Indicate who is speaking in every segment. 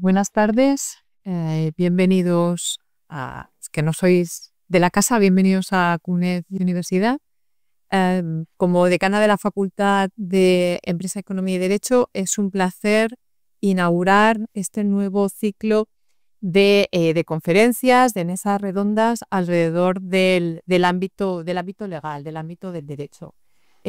Speaker 1: Buenas tardes, bienvenidos a, que no sois de la casa, bienvenidos a CUNEF Universidad. Como decana de la Facultad de Empresa, Economía y Derecho, es un placer inaugurar este nuevo ciclo de conferencias, de mesas redondas alrededor del ámbito legal, del ámbito del derecho.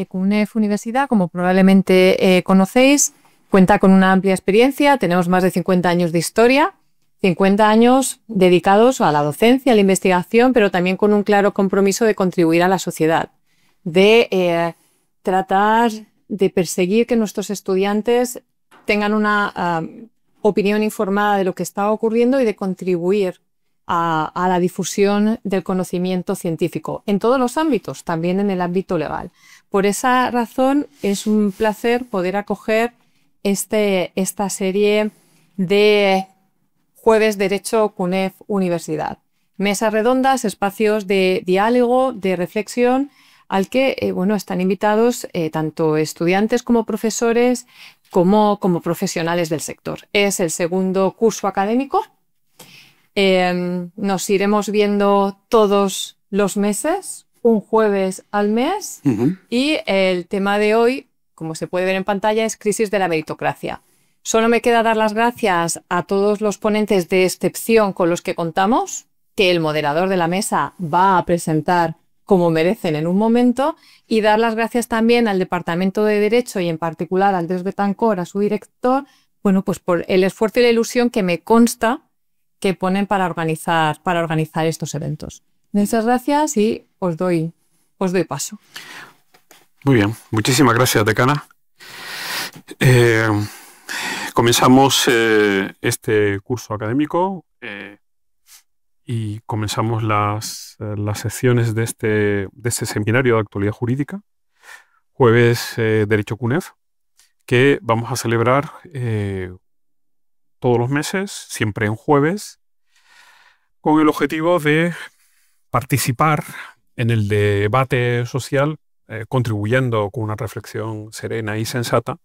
Speaker 1: CUNEF Universidad, como probablemente conocéis, cuenta con una amplia experiencia, tenemos más de 50 años de historia, 50 años dedicados a la docencia, a la investigación, pero también con un claro compromiso de contribuir a la sociedad, de tratar de perseguir que nuestros estudiantes tengan una opinión informada de lo que está ocurriendo y de contribuir a la difusión del conocimiento científico en todos los ámbitos, también en el ámbito legal. Por esa razón es un placer poder acoger esta serie de Jueves Derecho CUNEF Universidad. Mesas redondas, espacios de diálogo, de reflexión, al que están invitados tanto estudiantes como profesores como profesionales del sector. Es el segundo curso académico. Nos iremos viendo todos los meses, un jueves al mes, y el tema de hoy, como se puede ver en pantalla, es crisis de la meritocracia. Solo me queda dar las gracias a todos los ponentes de excepción con los que contamos, que el moderador de la mesa va a presentar como merecen en un momento, y dar las gracias también al Departamento de Derecho y en particular a Andrés Betancor, a su director, por el esfuerzo y la ilusión que me consta que ponen para organizar estos eventos. Muchas gracias y os doy paso.
Speaker 2: Muy bien, muchísimas gracias, decana. Comenzamos este curso académico y comenzamos las sesiones de este seminario de actualidad jurídica, Jueves Derecho CUNEF, que vamos a celebrar todos los meses, siempre en jueves, con el objetivo de participar en el debate social, contribuyendo con una reflexión serena y sensata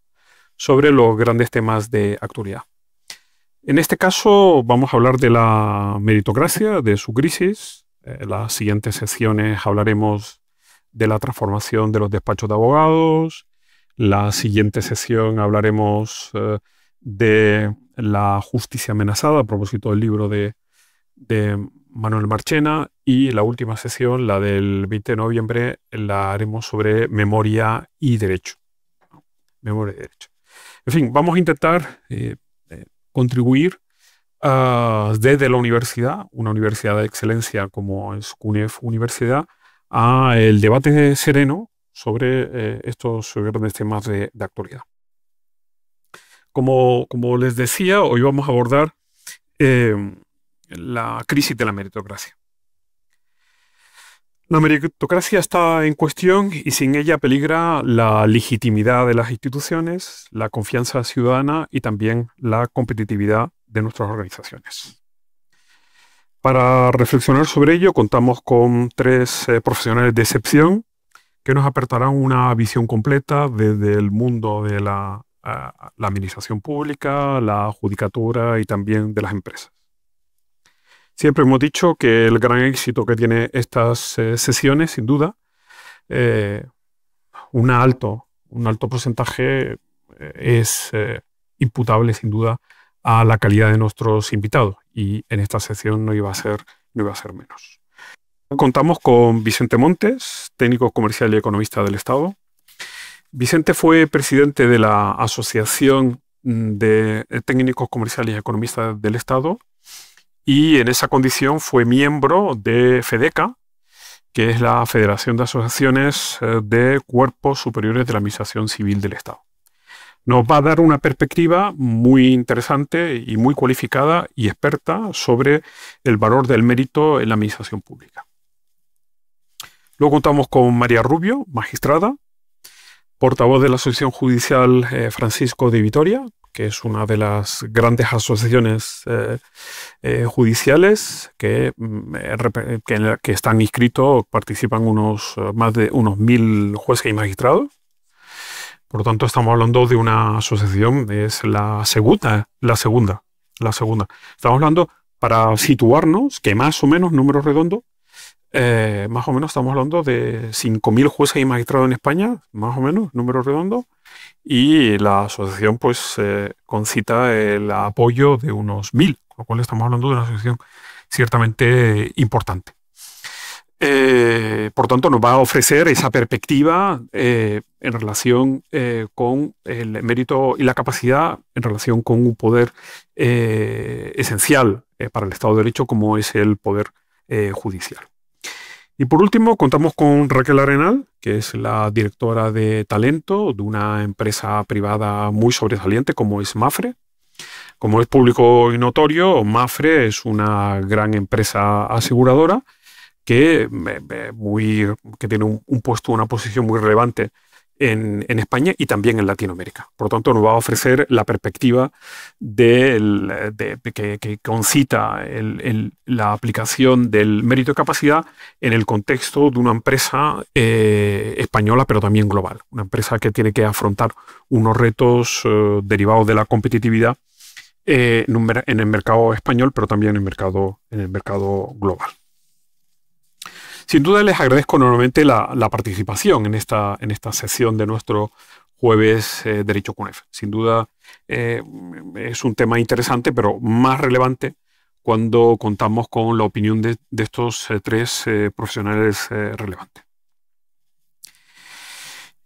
Speaker 2: sobre los grandes temas de actualidad. En este caso vamos a hablar de la meritocracia, de su crisis. En las siguientes sesiones hablaremos de la transformación de los despachos de abogados. La siguiente sesión hablaremos de la justicia amenazada, a propósito del libro de Manuel Marchena, y la última sesión, la del 20 de noviembre, la haremos sobre memoria y derecho. Memoria y derecho. En fin, vamos a intentar contribuir desde la universidad, una universidad de excelencia como es CUNEF Universidad, a el debate sereno sobre estos grandes temas de actualidad. Como les decía, hoy vamos a abordar la crisis de la meritocracia. La meritocracia está en cuestión y sin ella peligra la legitimidad de las instituciones, la confianza ciudadana y también la competitividad de nuestras organizaciones. Para reflexionar sobre ello contamos con tres profesionales de excepción que nos aportarán una visión completa desde el mundo de la administración pública, la judicatura y también de las empresas. Siempre hemos dicho que el gran éxito que tiene estas sesiones, sin duda, un alto porcentaje es imputable, sin duda, a la calidad de nuestros invitados. Y en esta sesión no iba a ser menos. Contamos con Vicente Montes, técnico comercial y economista del Estado. Vicente fue presidente de la Asociación de Técnicos Comerciales y Economistas del Estado, y en esa condición fue miembro de FEDECA, que es la Federación de Asociaciones de Cuerpos Superiores de la Administración Civil del Estado. Nos va a dar una perspectiva muy interesante y muy cualificada y experta sobre el valor del mérito en la administración pública. Luego contamos con María Rubio, magistrada, portavoz de la Asociación Judicial Francisco de Vitoria, que es una de las grandes asociaciones judiciales que están inscritos, participan más de unos 1000 jueces y magistrados. Por lo tanto, estamos hablando de una asociación, es la segunda La segunda. Estamos hablando, para situarnos, que más o menos, números redondos, más o menos estamos hablando de 5.000 jueces y magistrados en España, más o menos, números redondos, y la asociación pues concita el apoyo de unos 1.000, con lo cual estamos hablando de una asociación ciertamente importante. Por tanto, nos va a ofrecer esa perspectiva en relación con el mérito y la capacidad, en relación con un poder esencial para el Estado de Derecho, como es el poder judicial. Y por último, contamos con Raquel Arenal, que es la directora de talento de una empresa privada muy sobresaliente como es Mapfre. Como es público y notorio, Mapfre es una gran empresa aseguradora que tiene un puesto, una posición muy relevante en España y también en Latinoamérica. Por lo tanto, nos va a ofrecer la perspectiva que concita la aplicación del mérito y capacidad en el contexto de una empresa española, pero también global. Una empresa que tiene que afrontar unos retos derivados de la competitividad en el mercado español, pero también en el mercado global. Sin duda les agradezco enormemente la participación en esta sesión de nuestro jueves Derecho CUNEF. Sin duda es un tema interesante, pero más relevante cuando contamos con la opinión de estos tres profesionales relevantes.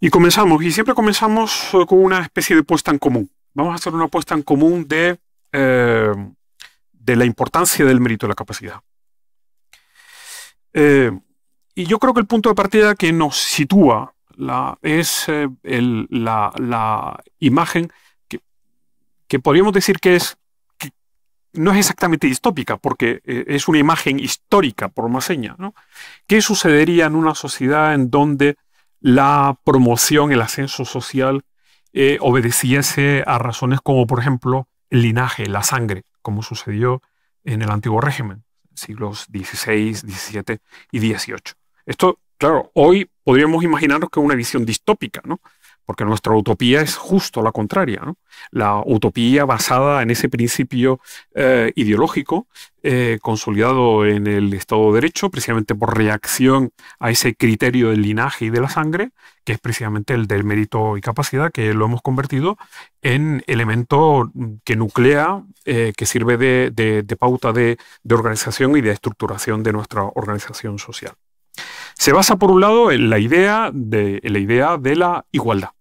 Speaker 2: Y comenzamos, y siempre comenzamos con una especie de puesta en común. Vamos a hacer una puesta en común de la importancia del mérito y la capacidad. Y yo creo que el punto de partida que nos sitúa es la imagen que podríamos decir que no es exactamente distópica, porque es una imagen histórica, por más seña, ¿no? ¿Qué sucedería en una sociedad en donde la promoción, el ascenso social obedeciese a razones como, por ejemplo, el linaje, la sangre, como sucedió en el antiguo régimen, siglos XVI, XVII y XVIII? Esto, claro, hoy podríamos imaginarnos que es una visión distópica, ¿no? Porque nuestra utopía es justo la contraria, ¿no? La utopía basada en ese principio ideológico consolidado en el Estado de Derecho, precisamente por reacción a ese criterio del linaje y de la sangre, que es precisamente el del mérito y capacidad, que lo hemos convertido en elemento que nuclea, que sirve de pauta de organización y de estructuración de nuestra organización social. Se basa, por un lado, en la idea de la igualdad.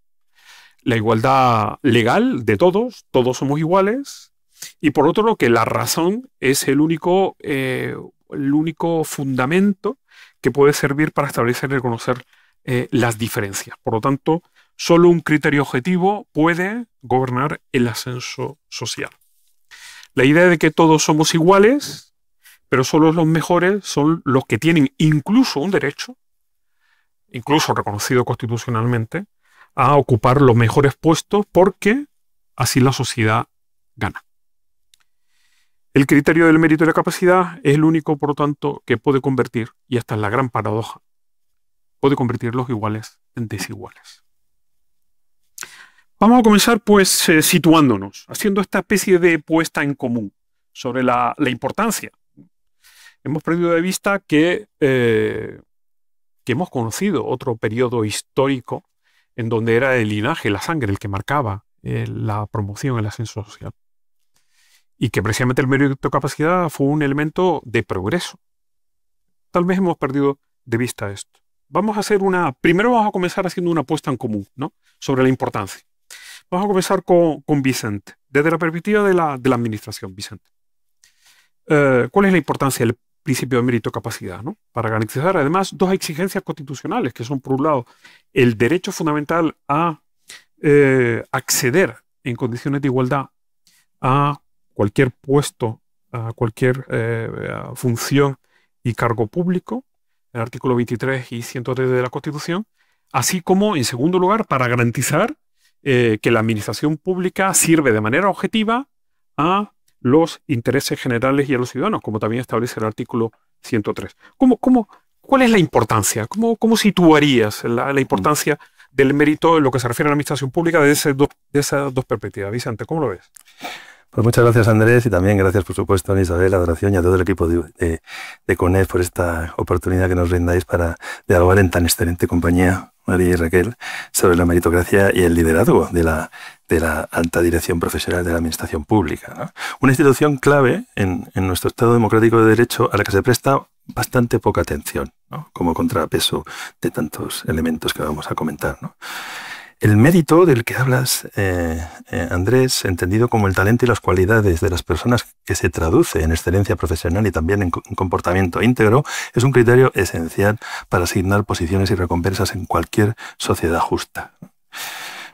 Speaker 2: La igualdad legal de todos somos iguales, y por otro, que la razón es el único fundamento que puede servir para establecer y reconocer las diferencias. Por lo tanto, solo un criterio objetivo puede gobernar el ascenso social. La idea de que todos somos iguales, pero solo los mejores son los que tienen incluso un derecho, incluso reconocido constitucionalmente, a ocupar los mejores puestos, porque así la sociedad gana. El criterio del mérito y la capacidad es el único, por lo tanto, que puede convertir, y esta es la gran paradoja, puede convertir los iguales en desiguales. Vamos a comenzar pues situándonos, haciendo esta especie de puesta en común sobre la importancia. Hemos perdido de vista que hemos conocido otro periodo histórico en donde era el linaje, la sangre, el que marcaba la promoción, el ascenso social. Y que precisamente el mérito y capacidad fue un elemento de progreso. Tal vez hemos perdido de vista esto. Primero vamos a comenzar haciendo una puesta en común, ¿no?, sobre la importancia. Vamos a comenzar con Vicente, desde la perspectiva de la administración, Vicente. ¿Cuál es la importancia del principio de mérito y capacidad, ¿no?, para garantizar además dos exigencias constitucionales, que son, por un lado, el derecho fundamental a acceder en condiciones de igualdad a cualquier puesto, a cualquier función y cargo público, el artículo 23 y 103 de la Constitución, así como, en segundo lugar, para garantizar que la administración pública sirve de manera objetiva a los intereses generales y a los ciudadanos, como también establece el artículo 103. ¿Cuál es la importancia? ¿Cómo situarías la importancia del mérito en lo que se refiere a la administración pública de esas dos perspectivas? Vicente, ¿cómo lo ves?
Speaker 3: Pues muchas gracias, Andrés, y también gracias, por supuesto, a Isabel, a Adoración y a todo el equipo de CONED por esta oportunidad que nos brindáis para dialogar en tan excelente compañía, María y Raquel, sobre la meritocracia y el liderazgo de la alta dirección profesional de la administración pública, ¿no? Una institución clave en nuestro Estado democrático de derecho a la que se presta bastante poca atención, ¿no? Como contrapeso de tantos elementos que vamos a comentar, ¿no? El mérito del que hablas, Andrés, entendido como el talento y las cualidades de las personas que se traduce en excelencia profesional y también en comportamiento íntegro, es un criterio esencial para asignar posiciones y recompensas en cualquier sociedad justa.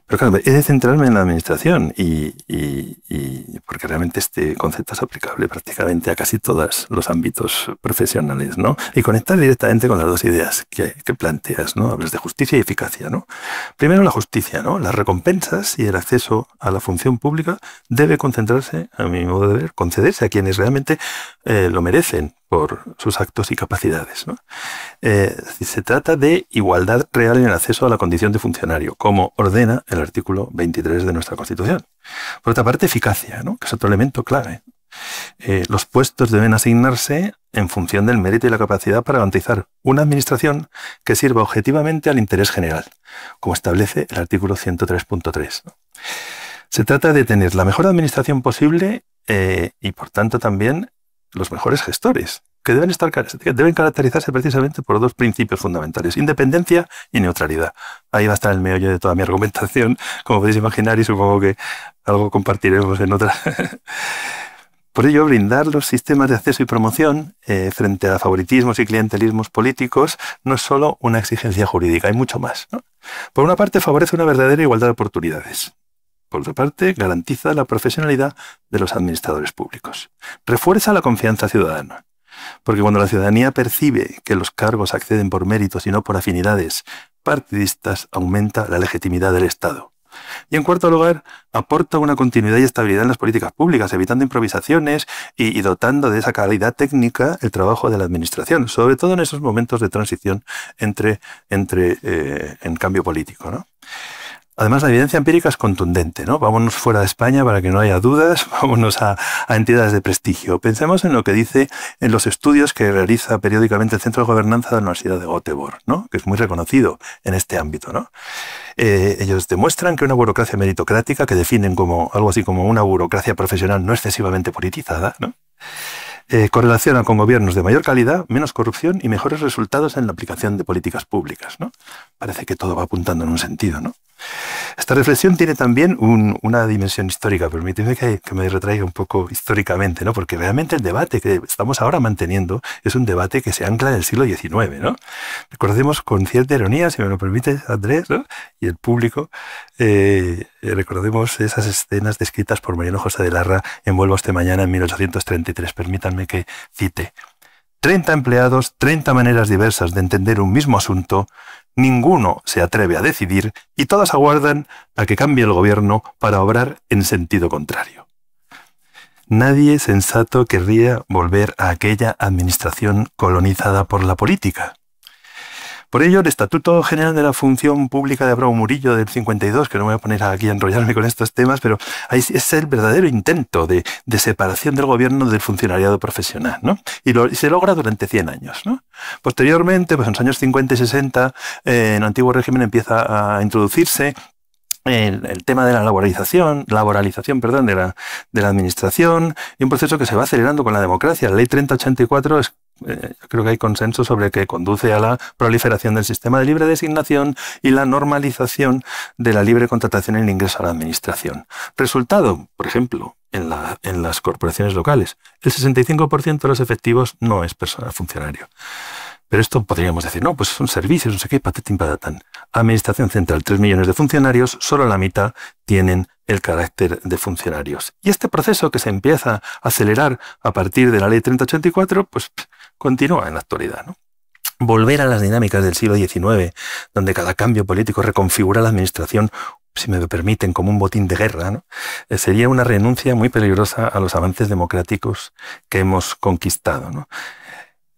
Speaker 3: Pero claro, he de centrarme en la administración porque realmente este concepto es aplicable prácticamente a casi todos los ámbitos profesionales, ¿no? Y conectar directamente con las dos ideas que planteas, ¿no? Hablas de justicia y eficacia, ¿no? Primero la justicia, ¿no? Las recompensas y el acceso a la función pública debe concentrarse, a mi modo de ver, concederse a quienes realmente lo merecen por sus actos y capacidades, ¿no? Se trata de igualdad real en el acceso a la condición de funcionario, como ordena el artículo 23 de nuestra Constitución. Por otra parte, eficacia, ¿no? Que es otro elemento clave. Los puestos deben asignarse en función del mérito y la capacidad para garantizar una administración que sirva objetivamente al interés general, como establece el artículo 103.3, ¿no? Se trata de tener la mejor administración posible y, por tanto, también los mejores gestores, que deben caracterizarse precisamente por dos principios fundamentales: independencia y neutralidad. Ahí va a estar el meollo de toda mi argumentación, como podéis imaginar, y supongo que algo compartiremos en otra. Por ello, blindar los sistemas de acceso y promoción frente a favoritismos y clientelismos políticos no es solo una exigencia jurídica, hay mucho más, ¿no? Por una parte, favorece una verdadera igualdad de oportunidades. Por otra parte, garantiza la profesionalidad de los administradores públicos. Refuerza la confianza ciudadana, porque cuando la ciudadanía percibe que los cargos acceden por méritos y no por afinidades partidistas, aumenta la legitimidad del Estado. Y en cuarto lugar, aporta una continuidad y estabilidad en las políticas públicas, evitando improvisaciones y dotando de esa calidad técnica el trabajo de la administración, sobre todo en esos momentos de transición en cambio político, ¿no? Además, la evidencia empírica es contundente, ¿no? Vámonos fuera de España para que no haya dudas, vámonos a entidades de prestigio. Pensemos en lo que dice en los estudios que realiza periódicamente el Centro de Gobernanza de la Universidad de Göteborg, ¿no? Que es muy reconocido en este ámbito, ¿no? Ellos demuestran que una burocracia meritocrática, que definen como algo así como una burocracia profesional no excesivamente politizada, ¿no? Correlaciona con gobiernos de mayor calidad, menos corrupción y mejores resultados en la aplicación de políticas públicas, ¿no? Parece que todo va apuntando en un sentido, ¿no? Esta reflexión tiene también una dimensión histórica. Permíteme que me retraiga un poco históricamente, ¿no? Porque realmente el debate que estamos ahora manteniendo es un debate que se ancla en el siglo XIX, ¿no? Recordemos con cierta ironía, si me lo permites, Andrés, ¿no? Y el público, recordemos esas escenas descritas por Mariano José de Larra en Vuelva usted mañana en 1833. Permítanme que cite: 30 empleados, 30 maneras diversas de entender un mismo asunto, ninguno se atreve a decidir y todas aguardan a que cambie el gobierno para obrar en sentido contrario. Nadie sensato querría volver a aquella administración colonizada por la política. Por ello, el Estatuto General de la Función Pública de Abreu Murillo del 52, que no me voy a poner aquí a enrollarme con estos temas, pero ahí es el verdadero intento de separación del gobierno del funcionariado profesional, ¿no? Y se logra durante 100 años, ¿no? Posteriormente, pues en los años 50 y 60, en el antiguo régimen empieza a introducirse el tema de la laboralización, de la administración, y un proceso que se va acelerando con la democracia. La ley 3084 es creo que hay consenso sobre que conduce a la proliferación del sistema de libre designación y la normalización de la libre contratación en el ingreso a la administración. Resultado, por ejemplo, en las corporaciones locales, el 65% de los efectivos no es personal funcionario. Pero esto podríamos decir, no, pues son servicios, no sé qué, patatín patatán. Administración central, 3 millones de funcionarios, solo la mitad tienen el carácter de funcionarios. Y este proceso que se empieza a acelerar a partir de la ley 3084, pues continúa en la actualidad, ¿no? Volver a las dinámicas del siglo XIX, donde cada cambio político reconfigura la administración, si me lo permiten, como un botín de guerra, ¿no? Sería una renuncia muy peligrosa a los avances democráticos que hemos conquistado, ¿no?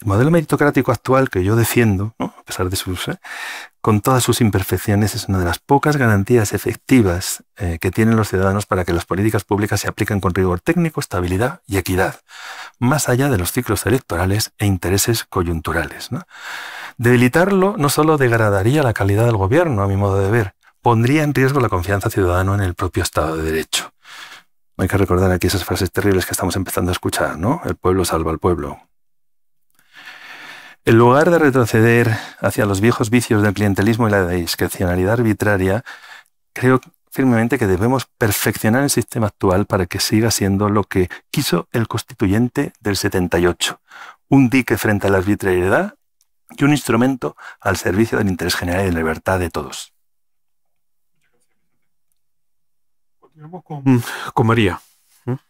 Speaker 3: El modelo meritocrático actual que yo defiendo, ¿no?, a pesar de con todas sus imperfecciones, es una de las pocas garantías efectivas que tienen los ciudadanos para que las políticas públicas se apliquen con rigor técnico, estabilidad y equidad, más allá de los ciclos electorales e intereses coyunturales, ¿no? Debilitarlo no solo degradaría la calidad del gobierno, a mi modo de ver, pondría en riesgo la confianza ciudadana en el propio Estado de Derecho. Hay que recordar aquí esas frases terribles que estamos empezando a escuchar, ¿no? El pueblo salva al pueblo. En lugar de retroceder hacia los viejos vicios del clientelismo y la discrecionalidad arbitraria, creo firmemente que debemos perfeccionar el sistema actual para que siga siendo lo que quiso el constituyente del 78, un dique frente a la arbitrariedad y un instrumento al servicio del interés general y de la libertad de todos.
Speaker 2: Continuamos con María. En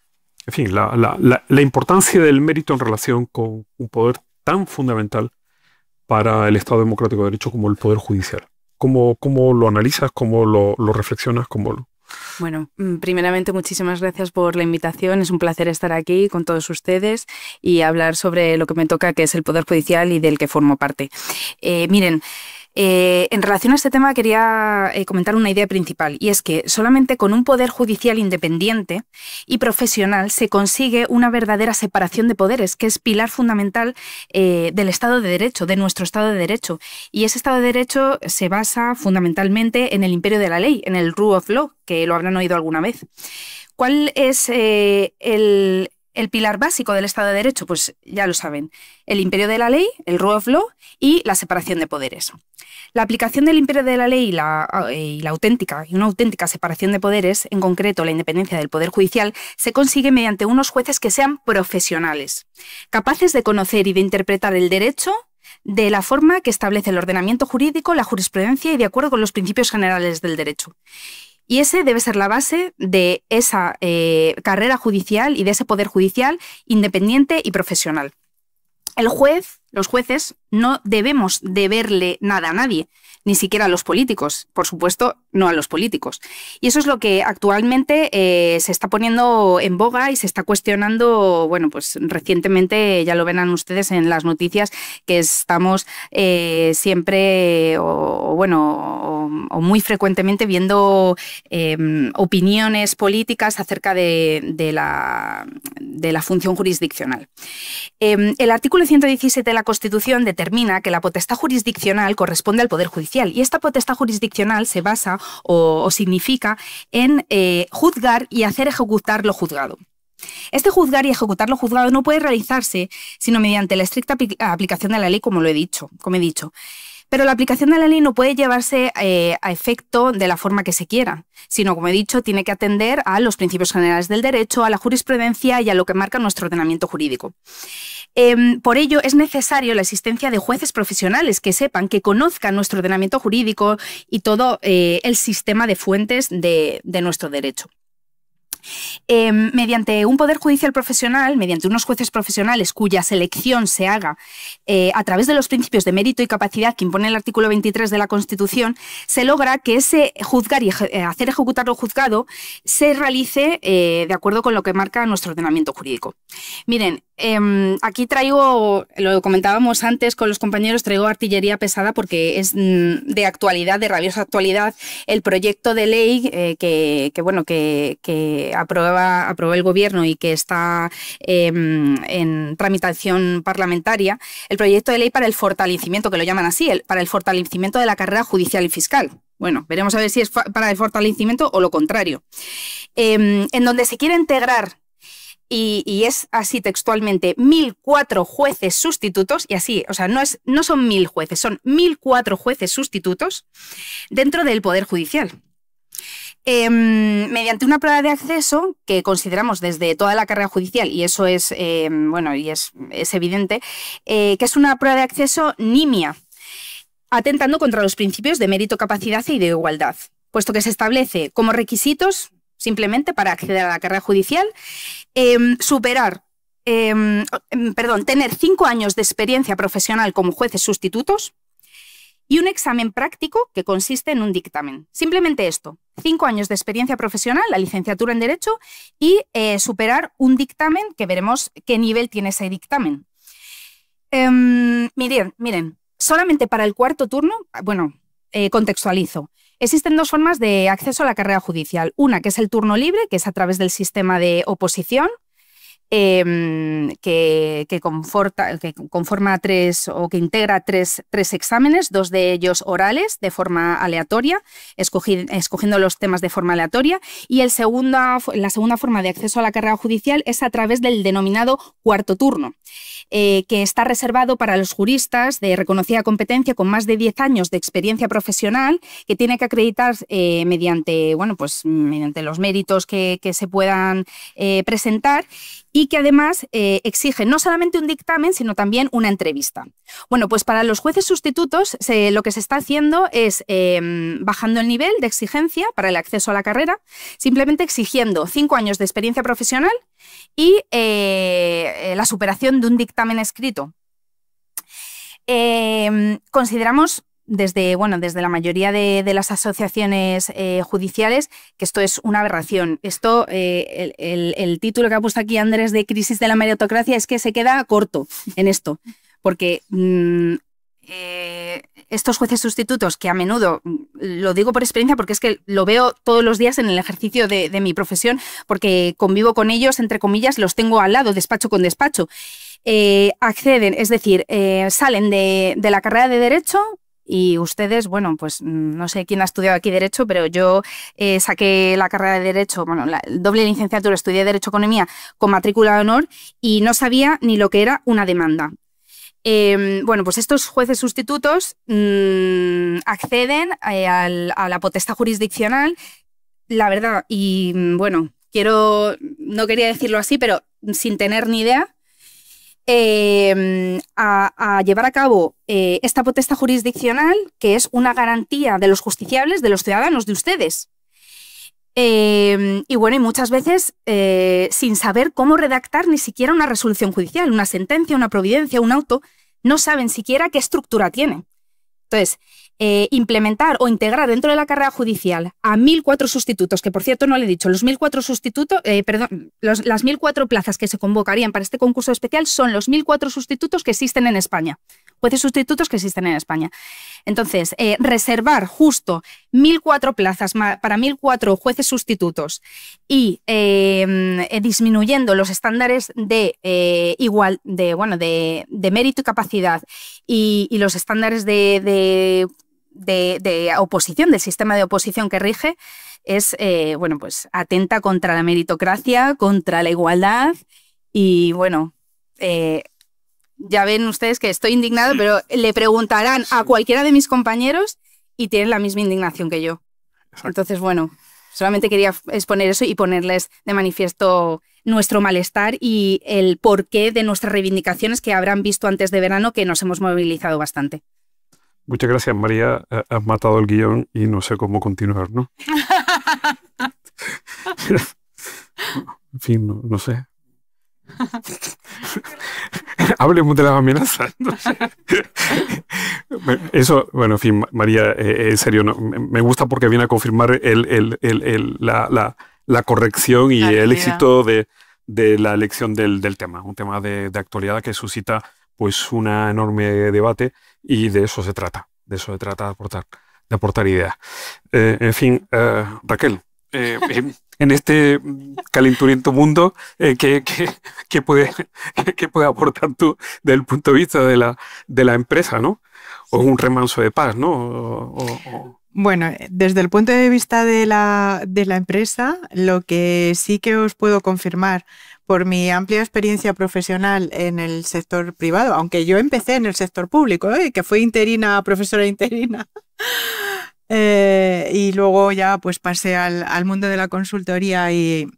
Speaker 2: fin, la importancia del mérito en relación con un poder tan fundamental para el Estado democrático de derecho como el Poder Judicial. ¿Cómo lo analizas? ¿Cómo lo reflexionas?
Speaker 4: Bueno, primeramente muchísimas gracias por la invitación. Es un placer estar aquí con todos ustedes y hablar sobre lo que me toca, que es el Poder Judicial y del que formo parte. Miren, en relación a este tema quería comentar una idea principal, y es que solamente con un poder judicial independiente y profesional se consigue una verdadera separación de poderes, que es pilar fundamental del Estado de Derecho, de nuestro Estado de Derecho. Y ese Estado de Derecho se basa fundamentalmente en el imperio de la ley, en el rule of law, que lo habrán oído alguna vez. ¿Cuál es el pilar básico del Estado de Derecho? Pues ya lo saben, el imperio de la ley, el rule of law y la separación de poderes. La aplicación del imperio de la ley y una auténtica separación de poderes, en concreto la independencia del Poder Judicial, se consigue mediante unos jueces que sean profesionales, capaces de conocer y de interpretar el derecho de la forma que establece el ordenamiento jurídico, la jurisprudencia y de acuerdo con los principios generales del derecho. Y ese debe ser la base de esa carrera judicial y de ese poder judicial independiente y profesional. Los jueces, no debemos deberle nada a nadie, ni siquiera a los políticos, por supuesto, no a los políticos. Y eso es lo que actualmente se está poniendo en boga y se está cuestionando, bueno, pues recientemente ya lo verán ustedes en las noticias, que estamos siempre o muy frecuentemente viendo opiniones políticas acerca de la función jurisdiccional. El artículo 117 de la Constitución determina que la potestad jurisdiccional corresponde al Poder Judicial, y esta potestad jurisdiccional se basa o significa en juzgar y hacer ejecutar lo juzgado. Este juzgar y ejecutar lo juzgado no puede realizarse sino mediante la estricta aplicación de la ley, como he dicho. Pero la aplicación de la ley no puede llevarse a efecto de la forma que se quiera, sino, como he dicho, tiene que atender a los principios generales del derecho, a la jurisprudencia y a lo que marca nuestro ordenamiento jurídico. Por ello, es necesario la existencia de jueces profesionales que sepan, que conozcan nuestro ordenamiento jurídico y todo el sistema de fuentes de nuestro derecho. Mediante un poder judicial profesional, mediante unos jueces profesionales cuya selección se haga a través de los principios de mérito y capacidad que impone el artículo 23 de la Constitución, se logra que ese juzgar y hacer ejecutar lo juzgado se realice de acuerdo con lo que marca nuestro ordenamiento jurídico. Miren, aquí traigo, lo comentábamos antes con los compañeros, traigo artillería pesada porque es de actualidad, de rabiosa actualidad, el proyecto de ley que aprobó el Gobierno y que está en tramitación parlamentaria, el proyecto de ley para el fortalecimiento, que lo llaman así, para el fortalecimiento de la carrera judicial y fiscal. Bueno, veremos a ver si es para el fortalecimiento o lo contrario. En donde se quiere integrar, y es así textualmente, 1.004 jueces sustitutos, y así, o sea, no son 1.000 jueces, son 1.004 jueces sustitutos dentro del Poder Judicial. Mediante una prueba de acceso que consideramos desde toda la carrera judicial, y eso es, es evidente, que es una prueba de acceso nimia, atentando contra los principios de mérito, capacidad y de igualdad, puesto que se establece como requisitos, simplemente para acceder a la carrera judicial, tener 5 años de experiencia profesional como jueces sustitutos y un examen práctico que consiste en un dictamen. Simplemente esto, 5 años de experiencia profesional, la licenciatura en Derecho, y superar un dictamen que veremos qué nivel tiene ese dictamen. Miren, solamente para el cuarto turno, bueno, contextualizo. Existen dos formas de acceso a la carrera judicial. Una, que es el turno libre, que es a través del sistema de oposición, que conforma tres, o que integra tres exámenes, dos de ellos orales de forma aleatoria, escogiendo los temas de forma aleatoria, y la segunda forma de acceso a la carrera judicial es a través del denominado cuarto turno, que está reservado para los juristas de reconocida competencia con más de 10 años de experiencia profesional, que tiene que acreditar mediante los méritos que se puedan presentar, y que además exige no solamente un dictamen, sino también una entrevista. Bueno, pues para los jueces sustitutos lo que se está haciendo es bajando el nivel de exigencia para el acceso a la carrera, simplemente exigiendo 5 años de experiencia profesional y la superación de un dictamen escrito. Consideramos desde la mayoría de las asociaciones judiciales que esto es una aberración. Esto, el título que ha puesto aquí Andrés de crisis de la meritocracia es que se queda corto en esto, porque estos jueces sustitutos, que a menudo, lo digo por experiencia porque es que lo veo todos los días en el ejercicio de mi profesión, porque convivo con ellos, entre comillas, los tengo al lado, despacho con despacho, acceden, es decir, salen de la carrera de Derecho. Y ustedes, bueno, pues no sé quién ha estudiado aquí Derecho, pero yo saqué la carrera de Derecho, bueno, la doble licenciatura, estudié Derecho Economía con matrícula de honor y no sabía ni lo que era una demanda. Bueno, pues estos jueces sustitutos acceden a la potestad jurisdiccional, la verdad, y bueno, no quería decirlo así, pero sin tener ni idea, a llevar a cabo esta potestad jurisdiccional, que es una garantía de los justiciables, de los ciudadanos, de ustedes. Y bueno, y muchas veces sin saber cómo redactar ni siquiera una resolución judicial, una sentencia, una providencia, un auto, no saben siquiera qué estructura tiene. Entonces, implementar o integrar dentro de la carrera judicial a 1.004 sustitutos, que por cierto no le he dicho, las 1.004 plazas que se convocarían para este concurso especial son los 1.004 sustitutos que existen en España, jueces sustitutos que existen en España. Entonces, reservar justo 1.004 plazas para 1.004 jueces sustitutos y disminuyendo los estándares de mérito y capacidad y los estándares de oposición, del sistema de oposición que rige, es pues atenta contra la meritocracia, contra la igualdad y bueno, ya ven ustedes que estoy indignado, pero le preguntarán a cualquiera de mis compañeros y tienen la misma indignación que yo. Entonces, bueno, solamente quería exponer eso y ponerles de manifiesto nuestro malestar y el porqué de nuestras reivindicaciones, que habrán visto antes de verano que nos hemos movilizado bastante.
Speaker 2: Muchas gracias, María. Has matado el guión y no sé cómo continuar, ¿no? En fin, no sé. Hablemos de las amenazas. No sé. Eso, bueno, en fin, María, en serio, no, me gusta porque viene a confirmar la corrección y el éxito de la elección del tema. Un tema de actualidad que suscita pues un enorme debate y de eso se trata. De eso se trata, de aportar ideas. En fin, Raquel, en este calenturiento mundo, ¿qué puedes aportar tú desde el punto de vista de la empresa, ¿no? O un remanso de paz, ¿no?
Speaker 5: Bueno, desde el punto de vista de la empresa, lo que sí que os puedo confirmar por mi amplia experiencia profesional en el sector privado, aunque yo empecé en el sector público, que fui profesora interina, y luego ya pues pasé al mundo de la consultoría y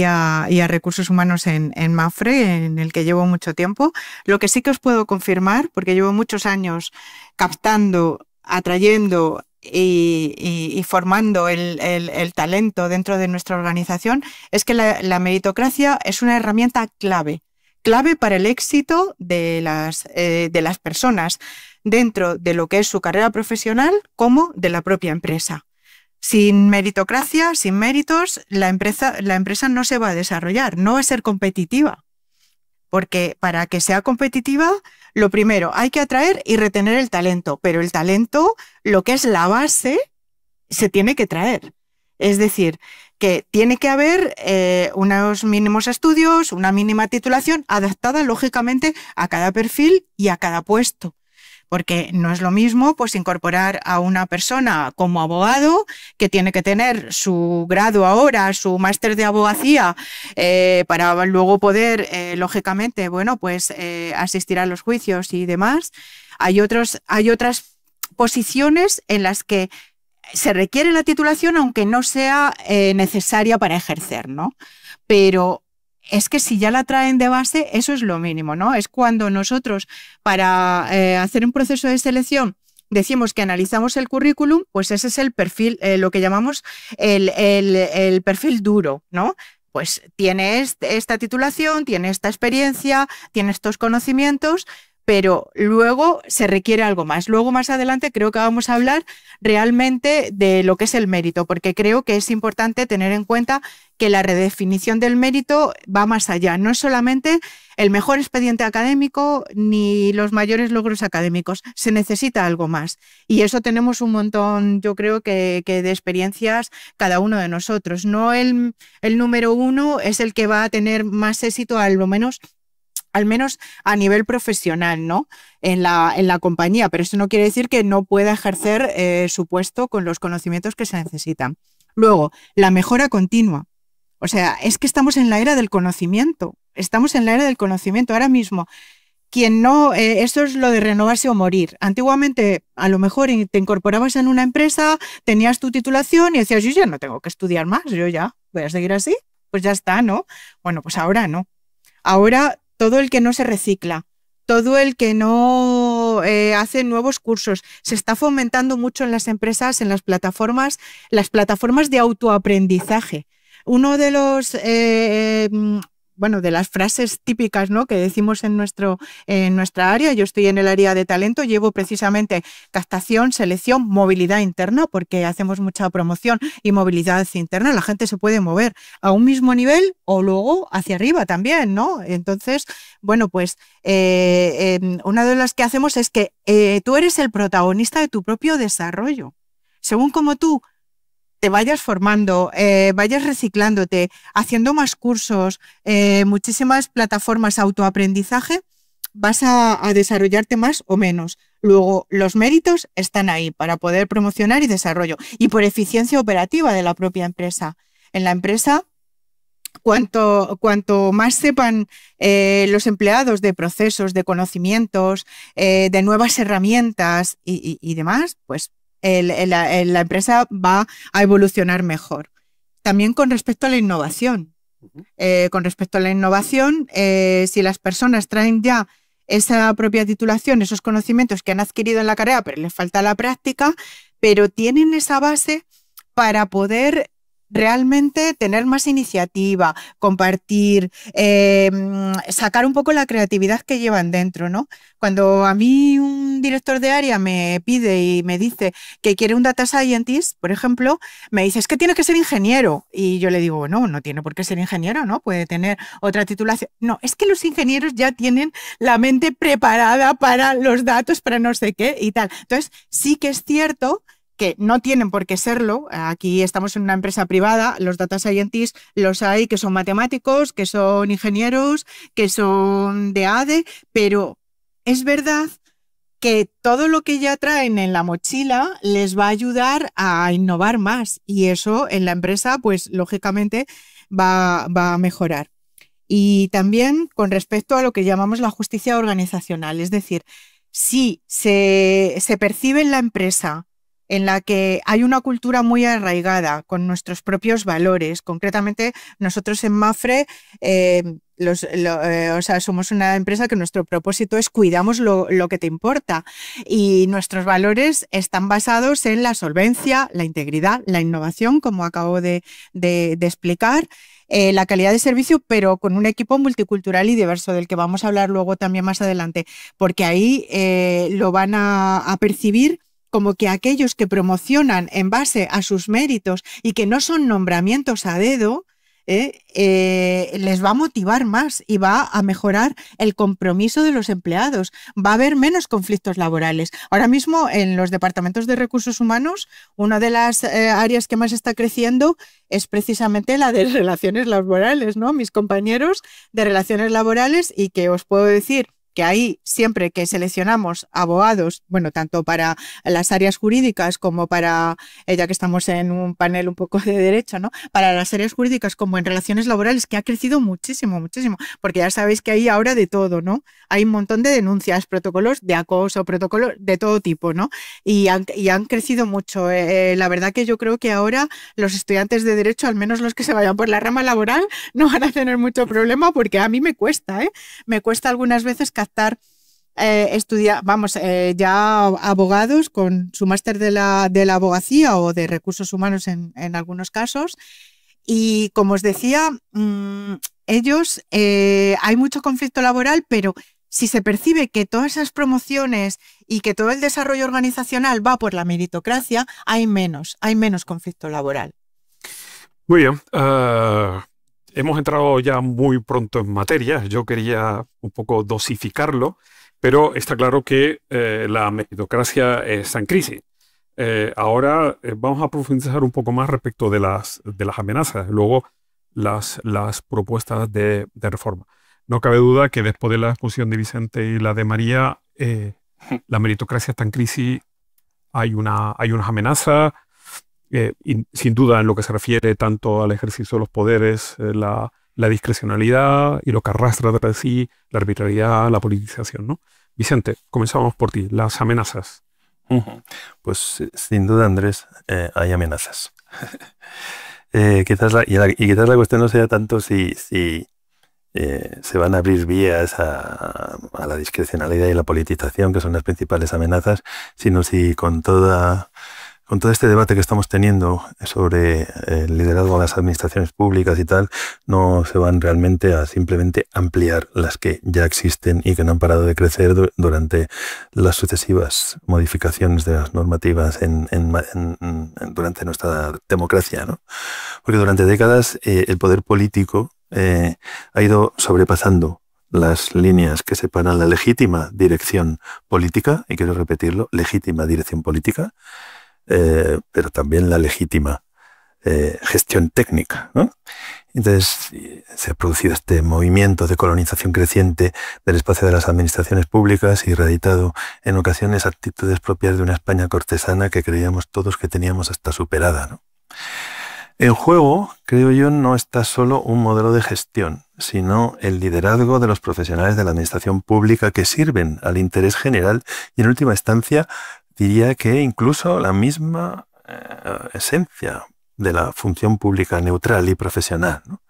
Speaker 5: a recursos humanos en Mapfre, en el que llevo mucho tiempo. Lo que sí que os puedo confirmar, porque llevo muchos años captando, atrayendo y formando el talento dentro de nuestra organización, es que la meritocracia es una herramienta clave para el éxito de las personas dentro de lo que es su carrera profesional como de la propia empresa. Sin meritocracia, sin méritos, la empresa no se va a desarrollar, no va a ser competitiva. Porque para que sea competitiva, Lo primero, hay que atraer y retener el talento, pero el talento, lo que es la base, se tiene que traer. Es decir, que tiene que haber unos mínimos estudios, una mínima titulación adaptada, lógicamente, a cada perfil y a cada puesto. Porque no es lo mismo pues incorporar a una persona como abogado que tiene que tener su grado ahora, su máster de abogacía, para luego poder, lógicamente, bueno, pues asistir a los juicios y demás. Hay otras posiciones en las que se requiere la titulación aunque no sea necesaria para ejercer, ¿no? Pero es que si ya la traen de base, eso es lo mínimo, ¿no? Es cuando nosotros, para hacer un proceso de selección, decimos que analizamos el currículum, pues ese es el perfil, lo que llamamos el perfil duro, ¿no? Pues tiene esta titulación, tiene esta experiencia, tiene estos conocimientos, pero luego se requiere algo más. Luego, más adelante, creo que vamos a hablar realmente de lo que es el mérito, porque creo que es importante tener en cuenta que la redefinición del mérito va más allá. No es solamente el mejor expediente académico ni los mayores logros académicos. Se necesita algo más. Y eso tenemos un montón, yo creo que de experiencias cada uno de nosotros. No el número uno es el que va a tener más éxito, al menos a nivel profesional, ¿no? En la compañía, pero eso no quiere decir que no pueda ejercer su puesto con los conocimientos que se necesitan. Luego, la mejora continua. O sea, es que estamos en la era del conocimiento. Estamos en la era del conocimiento. Ahora mismo, quien no, eso es lo de renovarse o morir. Antiguamente, a lo mejor te incorporabas en una empresa, tenías tu titulación y decías, yo ya no tengo que estudiar más, yo ya voy a seguir así, pues ya está, ¿no? Bueno, pues ahora no. Ahora todo el que no se recicla, todo el que no hace nuevos cursos, se está fomentando mucho en las empresas, en las plataformas de autoaprendizaje. Uno de los de las frases típicas, ¿no?, que decimos en nuestra área, yo estoy en el área de talento, llevo precisamente captación, selección, movilidad interna, porque hacemos mucha promoción y movilidad interna, la gente se puede mover a un mismo nivel o luego hacia arriba también, ¿no? Entonces, bueno, pues una de las que hacemos es que tú eres el protagonista de tu propio desarrollo. Según como tú te vayas formando, vayas reciclándote, haciendo más cursos, muchísimas plataformas autoaprendizaje, vas a desarrollarte más o menos. Luego, los méritos están ahí para poder promocionar y desarrollo. Y por eficiencia operativa de la propia empresa. En la empresa, cuanto más sepan los empleados de procesos, de conocimientos, de nuevas herramientas y demás, pues la empresa va a evolucionar mejor. También con respecto a la innovación. Con respecto a la innovación, si las personas traen ya esa propia titulación, esos conocimientos que han adquirido en la carrera, pero les falta la práctica, pero tienen esa base para poder realmente tener más iniciativa, compartir, sacar un poco la creatividad que llevan dentro, ¿no? Cuando a mí un director de área me pide y me dice que quiere un data scientist, por ejemplo, me dice, es que tiene que ser ingeniero. Y yo le digo, no tiene por qué ser ingeniero, ¿no? Puede tener otra titulación. No, es que los ingenieros ya tienen la mente preparada para los datos, para no sé qué y tal. Entonces, sí que es cierto que no tienen por qué serlo. Aquí estamos en una empresa privada, los data scientists los hay que son matemáticos, que son ingenieros, que son de ADE, pero es verdad que todo lo que ya traen en la mochila les va a ayudar a innovar más y eso en la empresa, pues lógicamente va a mejorar. Y también con respecto a lo que llamamos la justicia organizacional, es decir, si se percibe en la empresa en la que hay una cultura muy arraigada con nuestros propios valores. Concretamente, nosotros en Mapfre somos una empresa que nuestro propósito es cuidamos lo que te importa y nuestros valores están basados en la solvencia, la integridad, la innovación, como acabo de explicar, la calidad de servicio, pero con un equipo multicultural y diverso, del que vamos a hablar luego también más adelante, porque ahí lo van a percibir como que aquellos que promocionan en base a sus méritos y que no son nombramientos a dedo, les va a motivar más y va a mejorar el compromiso de los empleados. Va a haber menos conflictos laborales. Ahora mismo en los departamentos de recursos humanos, una de las áreas que más está creciendo es precisamente la de relaciones laborales, ¿no? Mis compañeros de relaciones laborales, y que os puedo decir que ahí siempre que seleccionamos abogados, bueno, tanto para las áreas jurídicas como para, ya que estamos en un panel un poco de derecho, ¿no? Para las áreas jurídicas como en relaciones laborales, que ha crecido muchísimo, muchísimo, porque ya sabéis que hay ahora de todo, ¿no? Hay un montón de denuncias, protocolos de acoso, protocolos de todo tipo, ¿no? Y han crecido mucho. La verdad que yo creo que ahora los estudiantes de derecho, al menos los que se vayan por la rama laboral, no van a tener mucho problema, porque a mí me cuesta, ¿eh? Me cuesta algunas veces captar ya abogados con su máster de la abogacía o de recursos humanos en algunos casos. Y como os decía, ellos, hay mucho conflicto laboral, pero si se percibe que todas esas promociones y que todo el desarrollo organizacional va por la meritocracia, hay menos conflicto laboral.
Speaker 2: Muy bien. Hemos entrado ya muy pronto en materia. Yo quería un poco dosificarlo, pero está claro que la meritocracia está en crisis. Ahora vamos a profundizar un poco más respecto de las amenazas, luego las propuestas de reforma. No cabe duda que después de la exposición de Vicente y la de María, la meritocracia está en crisis, hay unas amenazas. Y sin duda en lo que se refiere tanto al ejercicio de los poderes, la discrecionalidad y lo que arrastra de sí la arbitrariedad, la politización, ¿no? Vicente, comenzamos por ti, las amenazas.
Speaker 3: Pues sin duda, Andrés, hay amenazas. Quizás la cuestión no sea tanto si se van a abrir vías a la discrecionalidad y la politización, que son las principales amenazas, sino si con todo este debate que estamos teniendo sobre el liderazgo de las administraciones públicas y tal, no se van realmente a simplemente ampliar las que ya existen y que no han parado de crecer durante las sucesivas modificaciones de las normativas durante nuestra democracia, ¿no? Porque durante décadas el poder político ha ido sobrepasando las líneas que separan la legítima dirección política, y quiero repetirlo, legítima dirección política, pero también la legítima gestión técnica, ¿no? Entonces se ha producido este movimiento de colonización creciente del espacio de las administraciones públicas y reeditado en ocasiones actitudes propias de una España cortesana que creíamos todos que teníamos hasta superada, ¿no? En juego, creo yo, no está solo un modelo de gestión, sino el liderazgo de los profesionales de la administración pública que sirven al interés general y, en última instancia, diría que incluso la misma esencia de la función pública neutral y profesional, ¿no?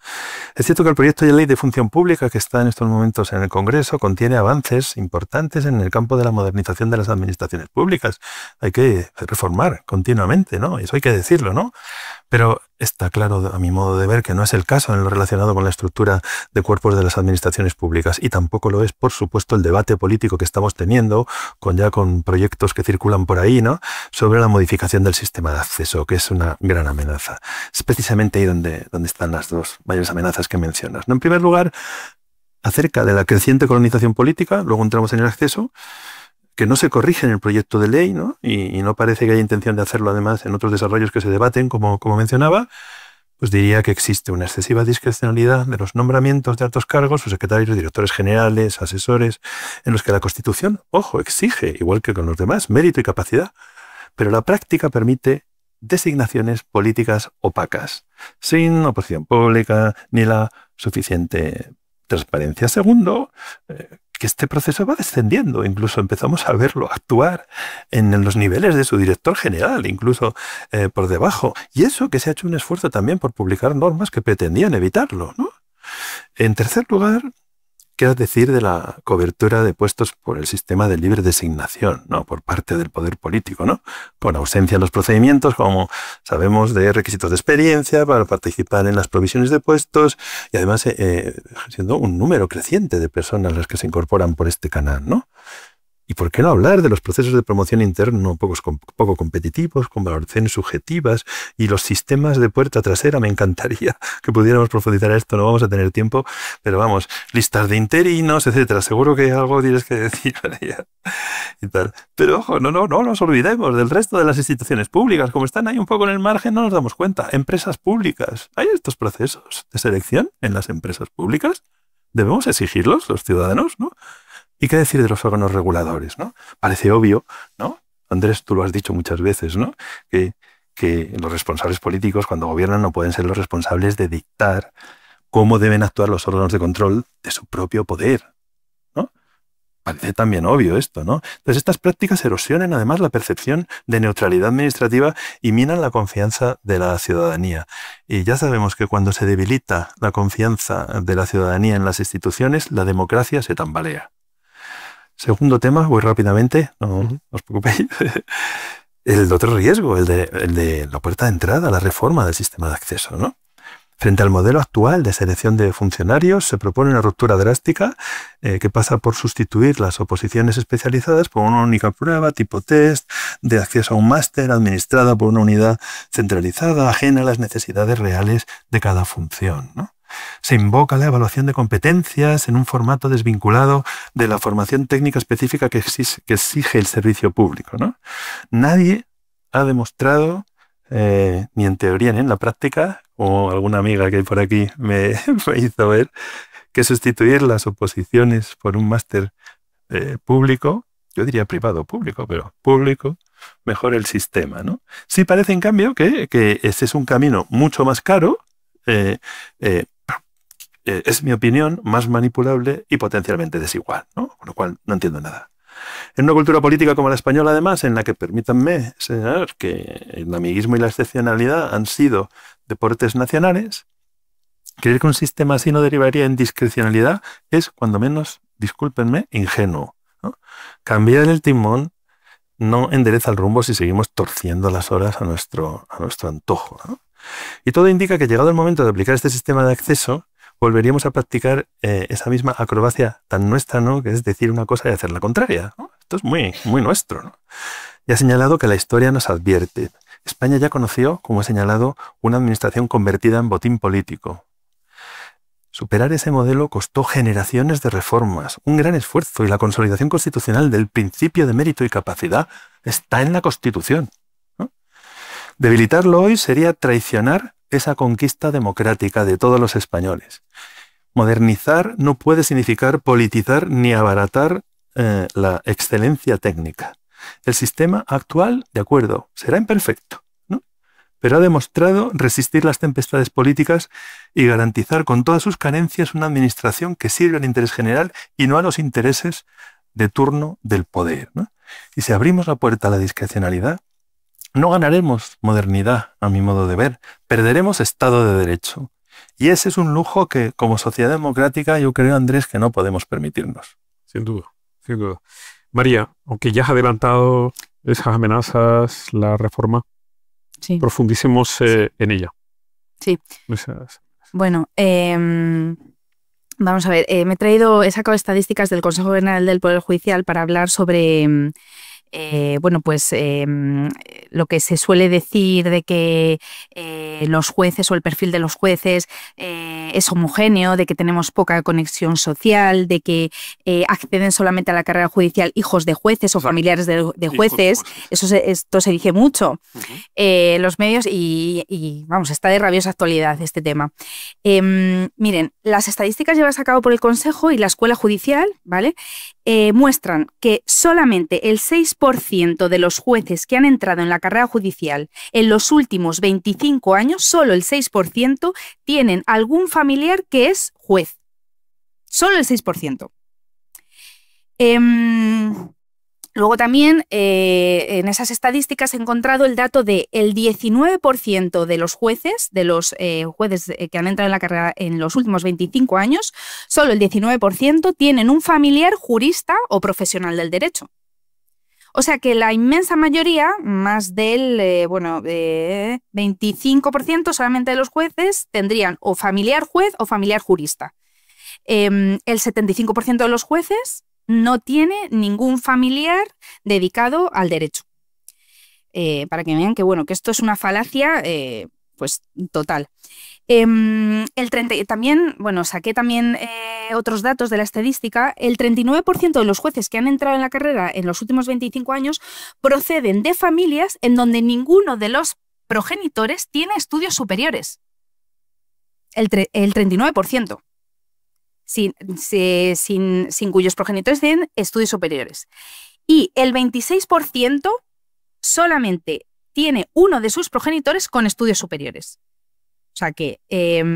Speaker 3: Es cierto que el proyecto de ley de función pública que está en estos momentos en el Congreso contiene avances importantes en el campo de la modernización de las administraciones públicas. Hay que reformar continuamente, ¿no? Eso hay que decirlo, ¿no? Pero está claro, a mi modo de ver, que no es el caso en lo relacionado con la estructura de cuerpos de las administraciones públicas, y tampoco lo es, por supuesto, el debate político que estamos teniendo con proyectos que circulan por ahí, ¿no?, sobre la modificación del sistema de acceso, que es una gran amenaza. Es precisamente ahí donde están las dos mayores amenazas que mencionas, ¿no? En primer lugar, acerca de la creciente colonización política, luego entramos en el acceso, que no se corrige en el proyecto de ley, ¿no? Y no parece que haya intención de hacerlo, además, en otros desarrollos que se debaten, como mencionaba. Pues diría que existe una excesiva discrecionalidad de los nombramientos de altos cargos, sus secretarios, directores generales, asesores, en los que la Constitución, ojo, exige, igual que con los demás, mérito y capacidad, pero la práctica permite designaciones políticas opacas, sin oposición pública ni la suficiente transparencia. Segundo, que este proceso va descendiendo, incluso empezamos a verlo actuar en los niveles de su director general, incluso por debajo. Y eso que se ha hecho un esfuerzo también por publicar normas que pretendían evitarlo, ¿no? En tercer lugar, ¿qué decir de la cobertura de puestos por el sistema de libre designación, ¿no?, por parte del poder político, ¿no?, con ausencia en los procedimientos, como sabemos, de requisitos de experiencia para participar en las provisiones de puestos, y además siendo un número creciente de personas las que se incorporan por este canal, ¿no? ¿Y por qué no hablar de los procesos de promoción interno poco competitivos, con valoraciones subjetivas y los sistemas de puerta trasera? Me encantaría que pudiéramos profundizar esto, no vamos a tener tiempo, pero vamos, listas de interinos, etcétera. Seguro que algo tienes que decir, María, y tal. Pero ojo, no nos olvidemos del resto de las instituciones públicas. Como están ahí un poco en el margen, no nos damos cuenta. Empresas públicas. ¿Hay estos procesos de selección en las empresas públicas? ¿Debemos exigirlos los ciudadanos, no? ¿Y qué decir de los órganos reguladores, no? Parece obvio, ¿no? Andrés, tú lo has dicho muchas veces, ¿no? Que los responsables políticos, cuando gobiernan, no pueden ser los responsables de dictar cómo deben actuar los órganos de control de su propio poder, ¿no? Parece también obvio esto, ¿no? Entonces, estas prácticas erosionan además la percepción de neutralidad administrativa y minan la confianza de la ciudadanía. Y ya sabemos que cuando se debilita la confianza de la ciudadanía en las instituciones, la democracia se tambalea. Segundo tema, voy rápidamente, no os preocupéis. El otro riesgo, el de la puerta de entrada a la reforma del sistema de acceso, ¿no? Frente al modelo actual de selección de funcionarios, se propone una ruptura drástica que pasa por sustituir las oposiciones especializadas por una única prueba tipo test de acceso a un máster administrada por una unidad centralizada, ajena a las necesidades reales de cada función, ¿no? Se invoca la evaluación de competencias en un formato desvinculado de la formación técnica específica que exige el servicio público, ¿no? Nadie ha demostrado, ni en teoría ni en la práctica, o alguna amiga que hay por aquí me hizo ver, que sustituir las oposiciones por un máster público, yo diría privado público, pero público, mejora el sistema, ¿no? Sí parece, en cambio, que ese es un camino mucho más caro, es mi opinión, más manipulable y potencialmente desigual, ¿no? Con lo cual no entiendo nada. En una cultura política como la española, además, en la que, permítanme señalar, que el amiguismo y la excepcionalidad han sido deportes nacionales, creer que un sistema así no derivaría en discrecionalidad es, cuando menos, discúlpenme, ingenuo, ¿no? Cambiar el timón no endereza el rumbo si seguimos torciendo las horas a nuestro antojo, ¿no? Y todo indica que, llegado el momento de aplicar este sistema de acceso, volveríamos a practicar esa misma acrobacia tan nuestra, ¿no? Que es decir una cosa y hacer la contraria, ¿no? Esto es muy, muy nuestro, ¿no? Ya he señalado que la historia nos advierte. España ya conoció, como he señalado, una administración convertida en botín político. Superar ese modelo costó generaciones de reformas, un gran esfuerzo, y la consolidación constitucional del principio de mérito y capacidad está en la Constitución, ¿no? Debilitarlo hoy sería traicionar esa conquista democrática de todos los españoles. Modernizar no puede significar politizar ni abaratar la excelencia técnica. El sistema actual, de acuerdo, será imperfecto, ¿no? Pero ha demostrado resistir las tempestades políticas y garantizar con todas sus carencias una administración que sirve al interés general y no a los intereses de turno del poder, ¿no? Y si abrimos la puerta a la discrecionalidad, no ganaremos modernidad, a mi modo de ver, perderemos Estado de Derecho. Y ese es un lujo que, como sociedad democrática, yo creo, Andrés, que no podemos permitirnos.
Speaker 2: Sin duda, sin duda. María, aunque ya has adelantado esas amenazas, la reforma,
Speaker 4: sí,
Speaker 2: profundicemos en ella.
Speaker 4: Sí. Bueno, vamos a ver, he sacado estadísticas del Consejo General del Poder Judicial para hablar sobre lo que se suele decir de que los jueces o el perfil de los jueces es homogéneo, de que tenemos poca conexión social, de que acceden solamente a la carrera judicial hijos de jueces o familiares de jueces. Esto se dice mucho en los medios y vamos, está de rabiosa actualidad este tema. Miren, las estadísticas llevadas a cabo por el Consejo y la Escuela Judicial, ¿vale? Muestran que solamente el 6% de los jueces que han entrado en la carrera judicial en los últimos 25 años, solo el 6%, tienen algún familiar que es juez. Solo el 6%. Luego también en esas estadísticas he encontrado el dato de el 19% de los jueces, que han entrado en la carrera en los últimos 25 años, solo el 19% tienen un familiar jurista o profesional del derecho. O sea que la inmensa mayoría, más del 25% solamente de los jueces, tendrían o familiar juez o familiar jurista. El 75% de los jueces no tiene ningún familiar dedicado al derecho. Para que vean que, bueno, que esto es una falacia pues total. También, bueno, saqué también otros datos de la estadística. El 39% de los jueces que han entrado en la carrera en los últimos 25 años proceden de familias en donde ninguno de los progenitores tiene estudios superiores. El 39%. Sin cuyos progenitores tienen estudios superiores. Y el 26% solamente tiene uno de sus progenitores con estudios superiores. O sea que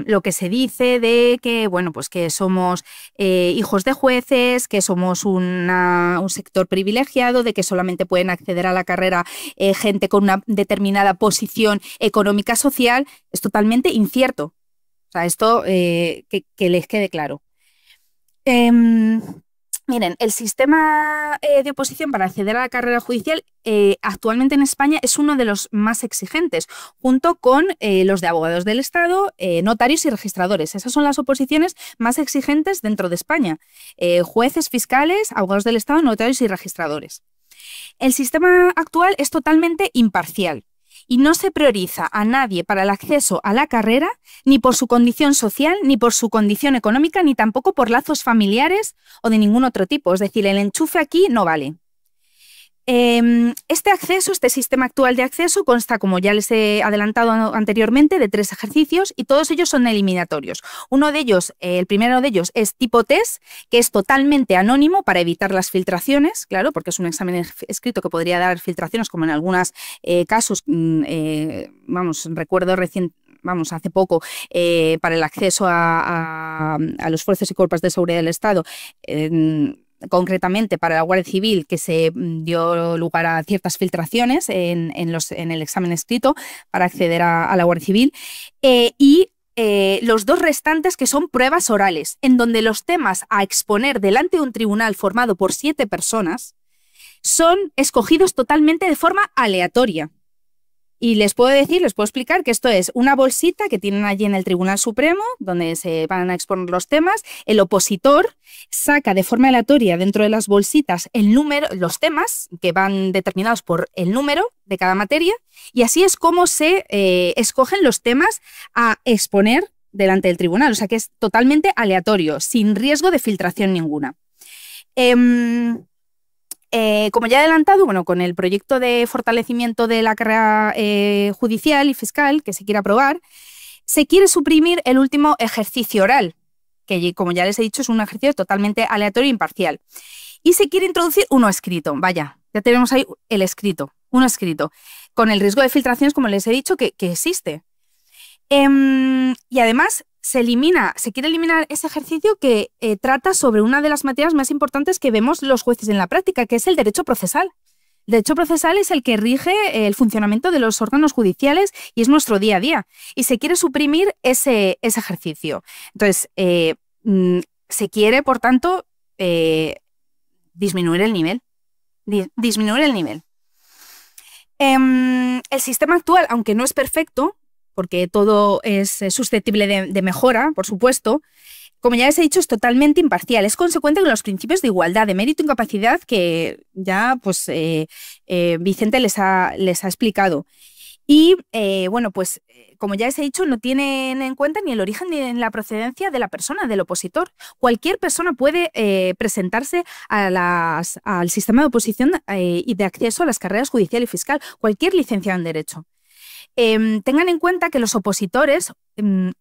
Speaker 4: lo que se dice de que, bueno, pues que somos hijos de jueces, que somos un sector privilegiado, de que solamente pueden acceder a la carrera gente con una determinada posición económica social, es totalmente incierto. O sea, esto que les quede claro. Miren, el sistema de oposición para acceder a la carrera judicial actualmente en España es uno de los más exigentes, junto con los de abogados del Estado, notarios y registradores. Esas son las oposiciones más exigentes dentro de España. Jueces, fiscales, abogados del Estado, notarios y registradores. El sistema actual es totalmente imparcial y no se prioriza a nadie para el acceso a la carrera, ni por su condición social, ni por su condición económica, ni tampoco por lazos familiares o de ningún otro tipo. Es decir, el enchufe aquí no vale. Este sistema actual de acceso consta, como ya les he adelantado anteriormente, de 3 ejercicios y todos ellos son eliminatorios. El primero de ellos es tipo test, que es totalmente anónimo para evitar las filtraciones, claro, porque es un examen escrito que podría dar filtraciones, como en algunos casos, recuerdo hace poco, para el acceso a los fuerzas y cuerpos de seguridad del Estado, concretamente para la Guardia Civil, que se dio lugar a ciertas filtraciones en el examen escrito para acceder a la Guardia Civil, y los 2 restantes, que son pruebas orales, en donde los temas a exponer delante de un tribunal formado por 7 personas son escogidos totalmente de forma aleatoria. Y les puedo explicar que esto es una bolsita que tienen allí en el Tribunal Supremo, donde se van a exponer los temas. El opositor saca de forma aleatoria dentro de las bolsitas los temas que van determinados por el número de cada materia, y así es como se escogen los temas a exponer delante del tribunal. O sea que es totalmente aleatorio, sin riesgo de filtración ninguna. Como ya he adelantado, bueno, con el proyecto de fortalecimiento de la carrera judicial y fiscal que se quiere aprobar, se quiere suprimir el último ejercicio oral, que, como ya les he dicho, es un ejercicio totalmente aleatorio e imparcial. Y se quiere introducir uno escrito. Vaya, ya tenemos ahí uno escrito, con el riesgo de filtraciones, como les he dicho, que existe. Y además se quiere eliminar ese ejercicio que trata sobre una de las materias más importantes que vemos los jueces en la práctica, que es el derecho procesal. El derecho procesal es el que rige el funcionamiento de los órganos judiciales y es nuestro día a día. Y se quiere suprimir ese ejercicio. Entonces, se quiere, por tanto, disminuir el nivel. El sistema actual, aunque no es perfecto, porque todo es susceptible de mejora, por supuesto, como ya les he dicho, es totalmente imparcial. Es consecuente con los principios de igualdad, de mérito e incapacidad que ya pues, Vicente les ha explicado. Y, como ya les he dicho, no tienen en cuenta ni el origen ni la procedencia de la persona, del opositor. Cualquier persona puede presentarse al sistema de oposición y de acceso a las carreras judicial y fiscal, cualquier licenciado en Derecho. Tengan en cuenta que los opositores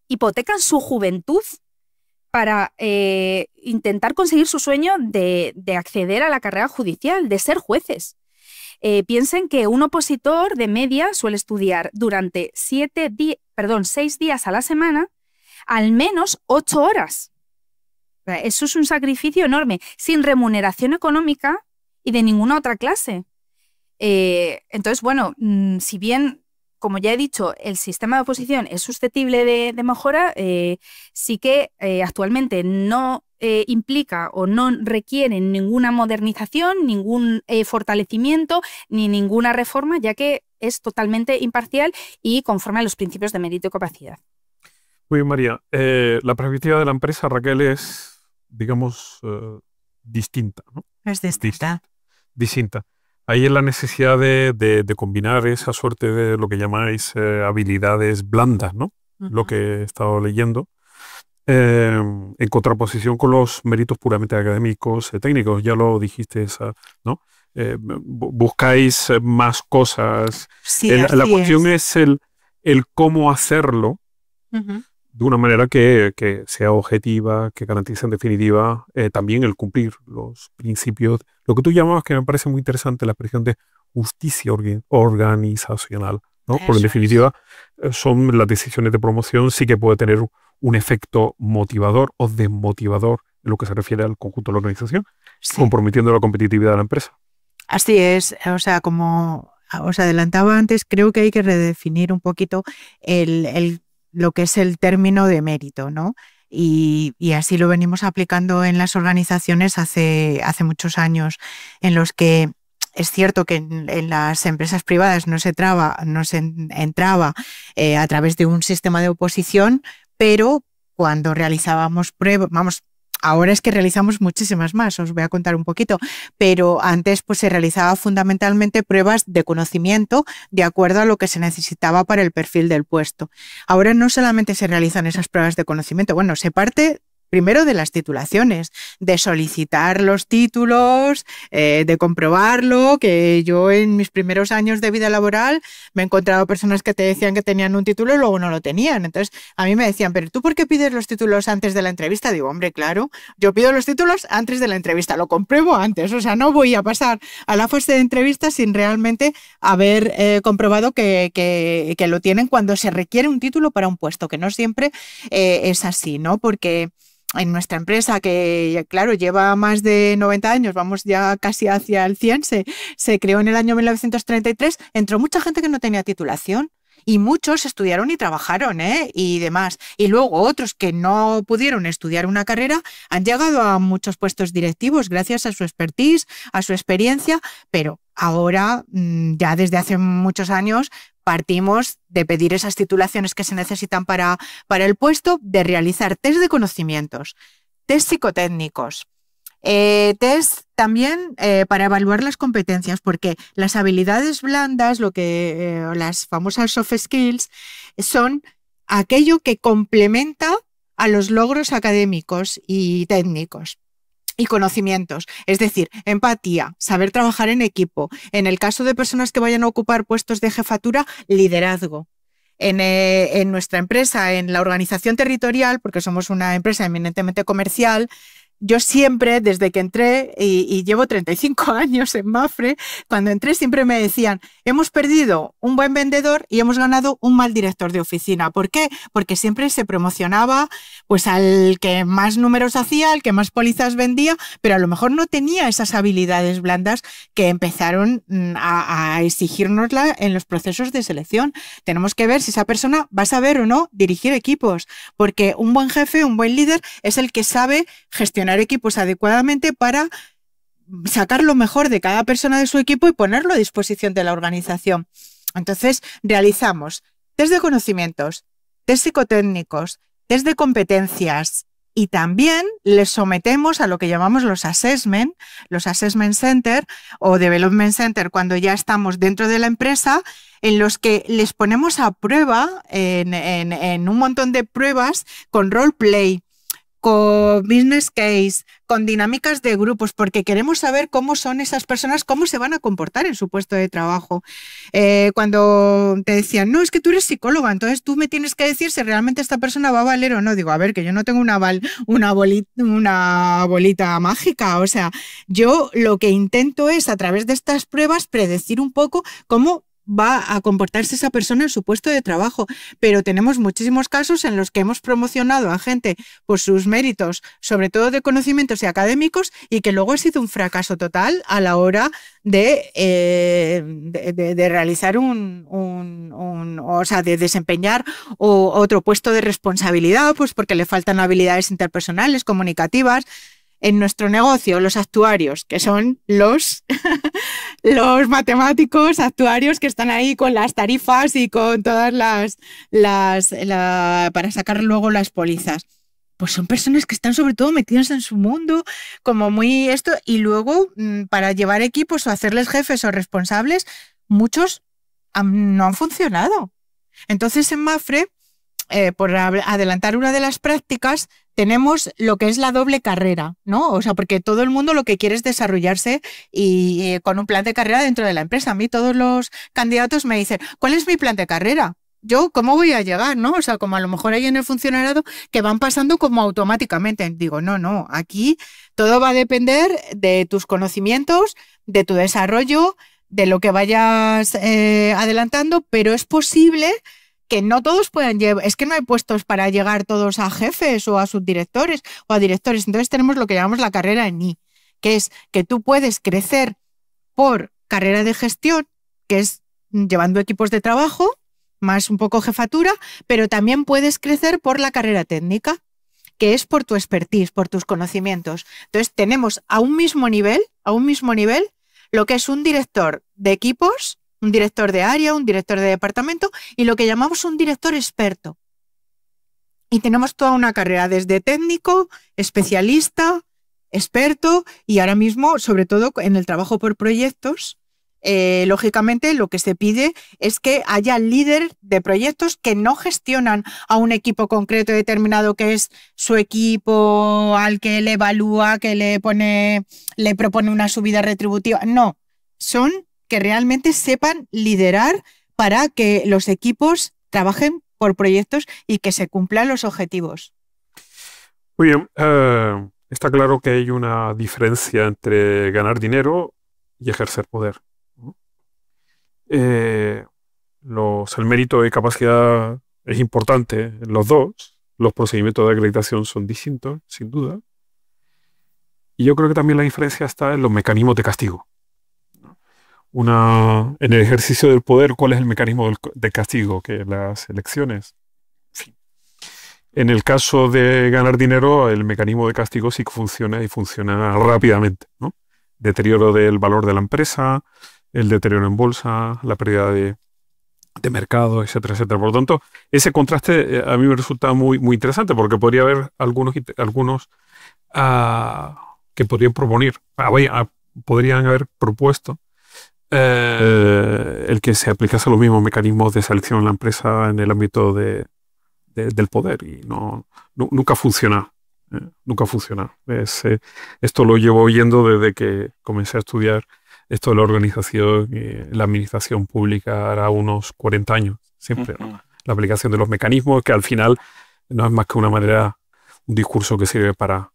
Speaker 4: hipotecan su juventud para intentar conseguir su sueño de acceder a la carrera judicial, de ser jueces. Piensen que un opositor de media suele estudiar durante 6 días a la semana, al menos 8 horas. Eso es un sacrificio enorme, sin remuneración económica y de ninguna otra clase. Entonces, bueno, si bien, como ya he dicho, el sistema de oposición es susceptible de mejora, sí que actualmente no implica o no requiere ninguna modernización, ningún fortalecimiento ni ninguna reforma, ya que es totalmente imparcial y conforme a los principios de mérito y capacidad.
Speaker 2: Muy bien, María. La perspectiva de la empresa, Raquel, es, digamos, distinta, ¿no?
Speaker 5: Es distinta.
Speaker 2: Distinta. Ahí es la necesidad de combinar esa suerte de lo que llamáis habilidades blandas, ¿no? Lo que he estado leyendo, en contraposición con los méritos puramente académicos, técnicos. Ya lo dijiste, ¿no? Buscáis más cosas.
Speaker 5: Sí,
Speaker 2: La cuestión es el cómo hacerlo de una manera que sea objetiva, que garantice en definitiva también el cumplir los principios. Lo que tú llamabas, que me parece muy interesante, la expresión de justicia organizacional, ¿no? Porque en definitiva son las decisiones de promoción, sí que puede tener un efecto motivador o desmotivador en lo que se refiere al conjunto de la organización, comprometiendo la competitividad de la empresa.
Speaker 5: Así es, o sea, como os adelantaba antes, creo que hay que redefinir un poquito lo que es el término de mérito, ¿no? Y así lo venimos aplicando en las organizaciones hace muchos años, en los que es cierto que en las empresas privadas no se entraba a través de un sistema de oposición, pero cuando realizábamos pruebas, ahora es que realizamos muchísimas más, os voy a contar un poquito, pero antes pues se realizaba fundamentalmente pruebas de conocimiento de acuerdo a lo que se necesitaba para el perfil del puesto. Ahora no solamente se realizan esas pruebas de conocimiento, bueno, se parte primero de las titulaciones, de solicitar los títulos, de comprobarlo, que yo en mis primeros años de vida laboral me he encontrado personas que te decían que tenían un título y luego no lo tenían. Entonces a mí me decían, pero ¿tú por qué pides los títulos antes de la entrevista? Digo, hombre, claro, yo pido los títulos antes de la entrevista, lo compruebo antes, o sea, no voy a pasar a la fase de entrevista sin realmente haber comprobado que lo tienen cuando se requiere un título para un puesto, que no siempre es así, ¿no? Porque en nuestra empresa, que claro, lleva más de 90 años, vamos ya casi hacia el 100, se creó en el año 1933, entró mucha gente que no tenía titulación y muchos estudiaron y trabajaron, y demás. Y luego otros que no pudieron estudiar una carrera han llegado a muchos puestos directivos gracias a su expertise, a su experiencia, pero ahora, ya desde hace muchos años, partimos de pedir esas titulaciones que se necesitan para el puesto, de realizar test de conocimientos, test psicotécnicos, test también para evaluar las competencias, porque las habilidades blandas, las famosas soft skills, son aquello que complementa a los logros académicos y técnicos. Y conocimientos, es decir, empatía, saber trabajar en equipo. En el caso de personas que vayan a ocupar puestos de jefatura, liderazgo. En nuestra empresa, en la organización territorial, porque somos una empresa eminentemente comercial, yo siempre, desde que entré, y llevo 35 años en Mapfre, cuando entré siempre me decían, hemos perdido un buen vendedor y hemos ganado un mal director de oficina. ¿Por qué? Porque siempre se promocionaba pues al que más números hacía, al que más pólizas vendía, pero a lo mejor no tenía esas habilidades blandas que empezaron a exigírnosla en los procesos de selección. Tenemos que ver si esa persona va a saber o no dirigir equipos, porque un buen jefe, un buen líder es el que sabe gestionar equipos adecuadamente para sacar lo mejor de cada persona de su equipo y ponerlo a disposición de la organización. Entonces, realizamos test de conocimientos, test psicotécnicos, test de competencias y también les sometemos a lo que llamamos los assessment center o development center cuando ya estamos dentro de la empresa, en los que les ponemos a prueba en un montón de pruebas con roleplay, con business case, con dinámicas de grupos, porque queremos saber cómo son esas personas, cómo se van a comportar en su puesto de trabajo. Cuando te decían, no, es que tú eres psicóloga, entonces tú me tienes que decir si realmente esta persona va a valer o no. Digo, a ver, que yo no tengo una bolita mágica. O sea, yo lo que intento es, a través de estas pruebas, predecir un poco cómo va a comportarse esa persona en su puesto de trabajo, pero tenemos muchísimos casos en los que hemos promocionado a gente por sus méritos, sobre todo de conocimientos y académicos, y que luego ha sido un fracaso total a la hora de realizar o sea, de desempeñar otro puesto de responsabilidad, pues porque le faltan habilidades interpersonales, comunicativas. En nuestro negocio, los actuarios, que son los matemáticos actuarios que están ahí con las tarifas y con todas para sacar luego las pólizas. pues son personas que están sobre todo metidas en su mundo, como muy esto, y luego para llevar equipos o hacerles jefes o responsables, muchos no han funcionado. Entonces en Mapfre, por adelantar una de las prácticas, tenemos lo que es la doble carrera, ¿no? O sea, porque todo el mundo lo que quiere es desarrollarse y con un plan de carrera dentro de la empresa. A mí todos los candidatos me dicen, ¿cuál es mi plan de carrera? Yo, ¿cómo voy a llegar, no? O sea, como a lo mejor hay en el funcionariado que van pasando como automáticamente. Digo, no, aquí todo va a depender de tus conocimientos, de tu desarrollo, de lo que vayas adelantando, pero es posible que no todos puedan llevar, es que no hay puestos para llegar todos a jefes o a subdirectores o a directores. Entonces tenemos lo que llamamos la carrera en I, que es que tú puedes crecer por carrera de gestión, que es llevando equipos de trabajo, más un poco jefatura, pero también puedes crecer por la carrera técnica, que es por tu expertise, por tus conocimientos. Entonces tenemos a un mismo nivel, lo que es un director de equipos, un director de área, un director de departamento y lo que llamamos un director experto. Y tenemos toda una carrera desde técnico, especialista, experto y ahora mismo, sobre todo en el trabajo por proyectos, lógicamente lo que se pide es que haya líderes de proyectos que no gestionan a un equipo concreto determinado que es su equipo al que le evalúa, que le propone una subida retributiva. No, son que realmente sepan liderar para que los equipos trabajen por proyectos y que se cumplan los objetivos.
Speaker 2: Muy bien, está claro que hay una diferencia entre ganar dinero y ejercer poder. El mérito y capacidad es importante en los dos, los procedimientos de acreditación son distintos, sin duda, y yo creo que también la diferencia está en los mecanismos de castigo. En el ejercicio del poder, ¿cuál es el mecanismo de castigo? Que las elecciones. En fin. En el caso de ganar dinero, el mecanismo de castigo sí que funciona y funciona rápidamente, ¿no? Deterioro del valor de la empresa, el deterioro en bolsa, la pérdida de mercado, etcétera, etcétera. Por lo tanto, ese contraste a mí me resulta muy, muy interesante porque podría haber algunos que podrían proponer, podrían haber propuesto el que se aplicase los mismos mecanismos de selección en la empresa en el ámbito del poder y nunca funciona. Nunca funciona. Esto lo llevo oyendo desde que comencé a estudiar esto de la organización y la administración pública hará unos 40 años, siempre, ¿no? La aplicación de los mecanismos que al final no es más que un discurso que sirve para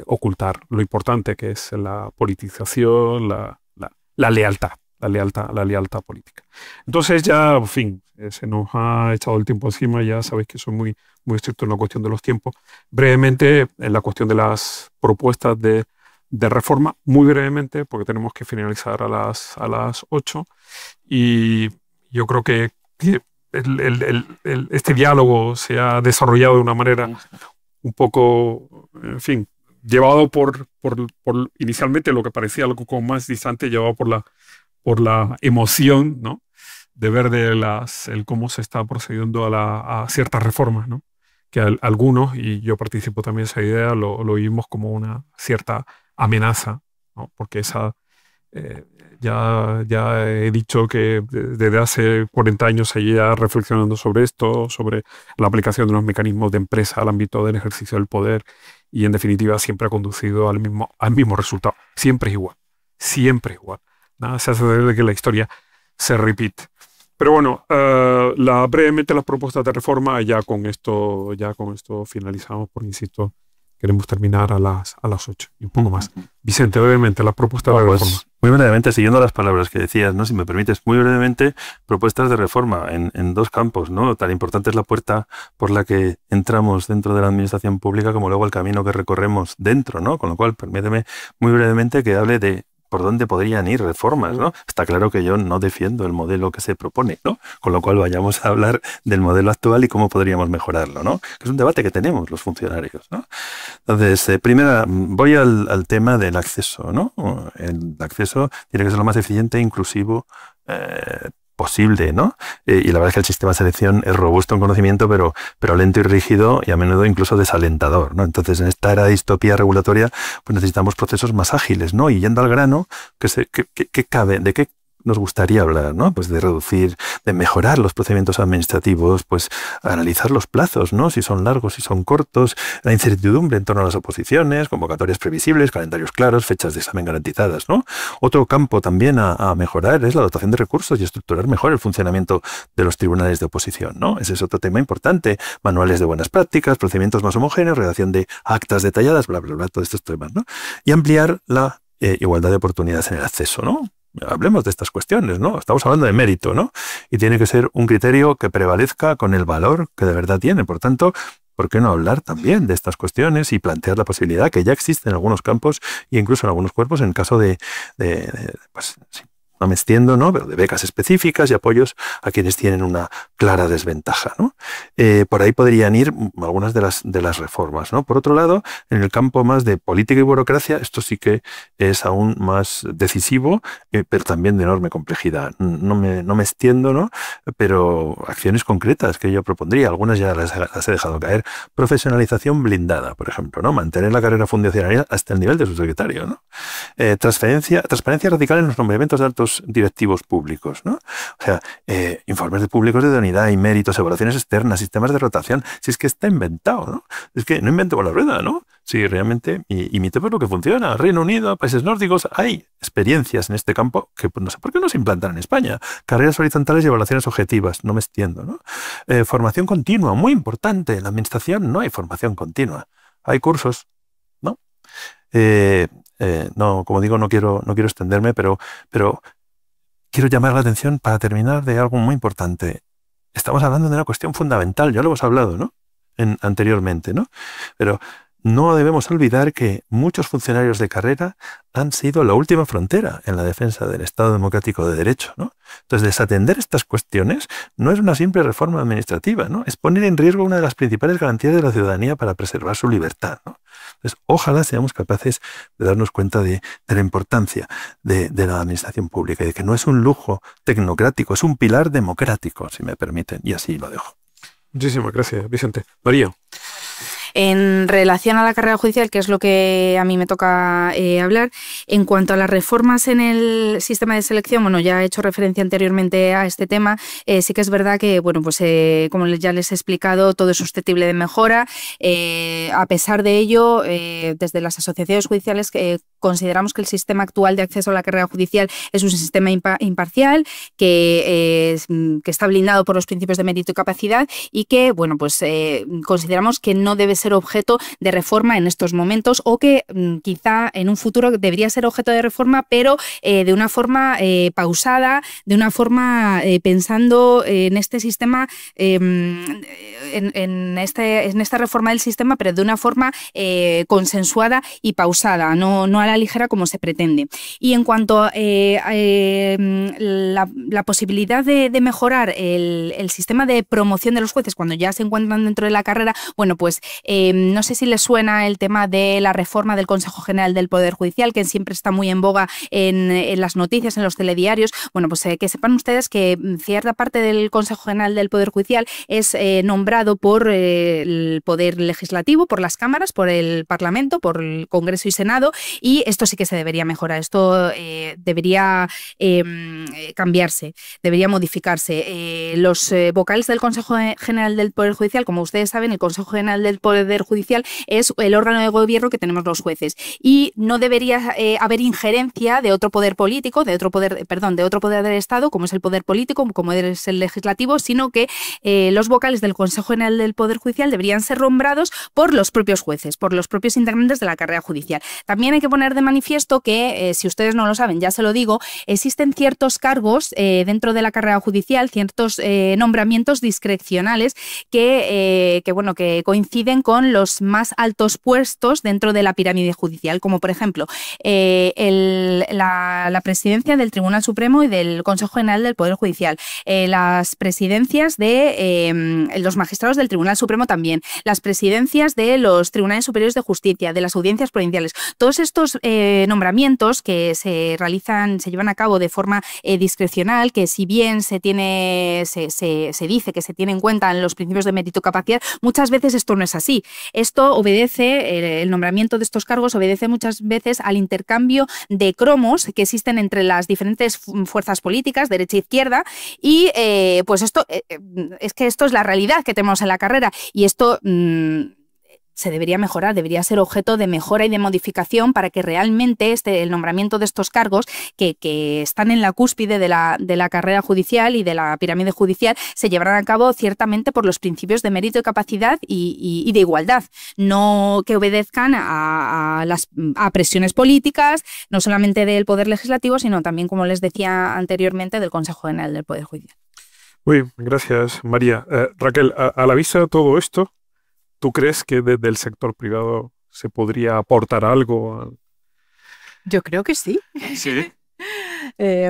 Speaker 2: ocultar lo importante que es la politización, la lealtad política. Entonces ya, en fin, se nos ha echado el tiempo encima, ya sabéis que soy muy, muy estricto en la cuestión de los tiempos. Brevemente, en la cuestión de las propuestas de reforma, muy brevemente, porque tenemos que finalizar a las 8, y yo creo que este diálogo se ha desarrollado de una manera un poco, en fin, llevado por inicialmente lo que parecía algo como más distante, llevado por la emoción, ¿no?, de ver el cómo se está procediendo a ciertas reformas, ¿no?, que algunos, y yo participo también de esa idea, lo vimos como una cierta amenaza, ¿no?, porque ya he dicho que desde hace 40 años seguía reflexionando sobre esto, sobre la aplicación de los mecanismos de empresa al ámbito del ejercicio del poder, y en definitiva siempre ha conducido al mismo resultado. Siempre es igual. Nada se hace de que la historia se repite. Pero bueno, brevemente las propuestas de reforma, ya con esto finalizamos, porque insisto, queremos terminar a las 8 y un poco más. Vicente, brevemente, las propuestas de reforma.
Speaker 3: Pues, muy brevemente, siguiendo las palabras que decías, ¿no?, si me permites, muy brevemente, propuestas de reforma en dos campos, ¿no? Tan importante es la puerta por la que entramos dentro de la administración pública como luego el camino que recorremos dentro, ¿no? Con lo cual, permíteme muy brevemente que hable de por dónde podrían ir reformas, ¿no? Está claro que yo no defiendo el modelo que se propone, ¿no? Con lo cual vayamos a hablar del modelo actual y cómo podríamos mejorarlo, ¿no? Que es un debate que tenemos los funcionarios, ¿no? Entonces, primero voy al tema del acceso, ¿no? El acceso tiene que ser lo más eficiente e inclusivo posible, ¿no? Y la verdad es que el sistema de selección es robusto en conocimiento, pero lento y rígido y a menudo incluso desalentador, ¿no? Entonces, en esta era de distopía regulatoria, pues necesitamos procesos más ágiles, ¿no? Y yendo al grano, ¿qué cabe? ¿De qué nos gustaría hablar, ¿no? Pues de reducir, de mejorar los procedimientos administrativos, pues analizar los plazos, ¿no? Si son largos, si son cortos, la incertidumbre en torno a las oposiciones, convocatorias previsibles, calendarios claros, fechas de examen garantizadas, ¿no? Otro campo también a mejorar es la dotación de recursos y estructurar mejor el funcionamiento de los tribunales de oposición, ¿no? Ese es otro tema importante. Manuales de buenas prácticas, procedimientos más homogéneos, redacción de actas detalladas, bla, bla, bla, todos estos temas, ¿no? Y ampliar la igualdad de oportunidades en el acceso, ¿no? Hablemos de estas cuestiones, ¿no? Estamos hablando de mérito, ¿no? Y tiene que ser un criterio que prevalezca con el valor que de verdad tiene. Por tanto, ¿por qué no hablar también de estas cuestiones y plantear la posibilidad que ya existe en algunos campos e incluso en algunos cuerpos en caso de pues, sí, no me extiendo, ¿no? Pero de becas específicas y apoyos a quienes tienen una clara desventaja, ¿no? Por ahí podrían ir algunas de las reformas, ¿no? Por otro lado, en el campo más de política y burocracia, esto sí que es aún más decisivo, pero también de enorme complejidad. No me extiendo, ¿no? Pero acciones concretas que yo propondría, algunas ya las he dejado caer. Profesionalización blindada, por ejemplo, ¿no? Mantener la carrera funcionaria hasta el nivel de su secretario, ¿no? Transparencia radical en los nombramientos de altos directivos públicos, ¿no? O sea, informes de públicos de idoneidad y méritos, evaluaciones externas, sistemas de rotación. Si es que está inventado, ¿no? Es que no inventemos la rueda, ¿no? Si realmente imitemos lo que funciona. Reino Unido, países nórdicos, hay experiencias en este campo que pues, no sé por qué no se implantan en España. Carreras horizontales y evaluaciones objetivas, no me extiendo, ¿no? Formación continua, muy importante. En la administración no hay formación continua. Hay cursos, ¿no? No, como digo, no quiero extenderme, pero quiero llamar la atención para terminar de algo muy importante. Estamos hablando de una cuestión fundamental, ya lo hemos hablado, ¿no? Anteriormente, ¿no? Pero no debemos olvidar que muchos funcionarios de carrera han sido la última frontera en la defensa del Estado democrático de derecho, ¿no? Entonces, desatender estas cuestiones no es una simple reforma administrativa, ¿no? Es poner en riesgo una de las principales garantías de la ciudadanía para preservar su libertad, ¿no? Entonces, ojalá seamos capaces de darnos cuenta de la importancia de la administración pública y de que no es un lujo tecnocrático, es un pilar democrático, si me permiten, y así lo dejo.
Speaker 2: Muchísimas gracias, Vicente. María.
Speaker 4: En relación a la carrera judicial, que es lo que a mí me toca hablar, en cuanto a las reformas en el sistema de selección, bueno, ya he hecho referencia anteriormente a este tema, sí que es verdad que, bueno, pues como ya les he explicado, todo es susceptible de mejora. A pesar de ello, desde las asociaciones judiciales consideramos que el sistema actual de acceso a la carrera judicial es un sistema imparcial, que está blindado por los principios de mérito y capacidad y que, bueno, pues consideramos que no debe ser objeto de reforma en estos momentos o que quizá en un futuro debería ser objeto de reforma, pero de una forma pausada, de una forma pensando en este sistema, en esta reforma del sistema, pero de una forma consensuada y pausada, no a la ligera como se pretende. Y en cuanto a la posibilidad de mejorar el sistema de promoción de los jueces cuando ya se encuentran dentro de la carrera, bueno, pues no sé si les suena el tema de la reforma del Consejo General del Poder Judicial, que siempre está muy en boga en las noticias, en los telediarios. Bueno, pues que sepan ustedes que cierta parte del Consejo General del Poder Judicial es nombrado por el Poder Legislativo, por las cámaras, por el Parlamento, por el Congreso y Senado, y esto sí que se debería mejorar, esto debería cambiarse, debería modificarse. Los vocales del Consejo General del Poder Judicial, como ustedes saben, el Consejo General del Poder Judicial es el órgano de gobierno que tenemos los jueces y no debería haber injerencia de otro poder político, de otro poder del Estado, como es el poder político, como es el legislativo, sino que los vocales del Consejo General del Poder Judicial deberían ser nombrados por los propios jueces, por los propios integrantes de la carrera judicial. También hay que poner de manifiesto que, si ustedes no lo saben, ya se lo digo, existen ciertos cargos dentro de la carrera judicial, ciertos nombramientos discrecionales que coinciden con los más altos puestos dentro de la pirámide judicial, como por ejemplo la presidencia del Tribunal Supremo y del Consejo General del Poder Judicial, las presidencias de los magistrados del Tribunal Supremo también, las presidencias de los Tribunales Superiores de Justicia, de las audiencias provinciales. Todos estos estos nombramientos que se llevan a cabo de forma discrecional, que si bien se dice que se tiene en cuenta en los principios de mérito-capacidad, muchas veces esto no es así. Esto obedece, el nombramiento de estos cargos obedece muchas veces al intercambio de cromos que existen entre las diferentes fuerzas políticas, derecha e izquierda, y pues esto es que esto es la realidad que tenemos en la carrera, y esto se debería mejorar, debería ser objeto de mejora y de modificación para que realmente el nombramiento de estos cargos que están en la cúspide de la carrera judicial y de la pirámide judicial se llevaran a cabo ciertamente por los principios de mérito y capacidad y de igualdad, no que obedezcan a presiones políticas, no solamente del Poder Legislativo, sino también, como les decía anteriormente, del Consejo General del Poder Judicial.
Speaker 2: Muy bien, gracias, María. Raquel, a la vista de todo esto, ¿tú crees que desde el sector privado se podría aportar algo?
Speaker 5: Yo creo que sí.
Speaker 2: Sí.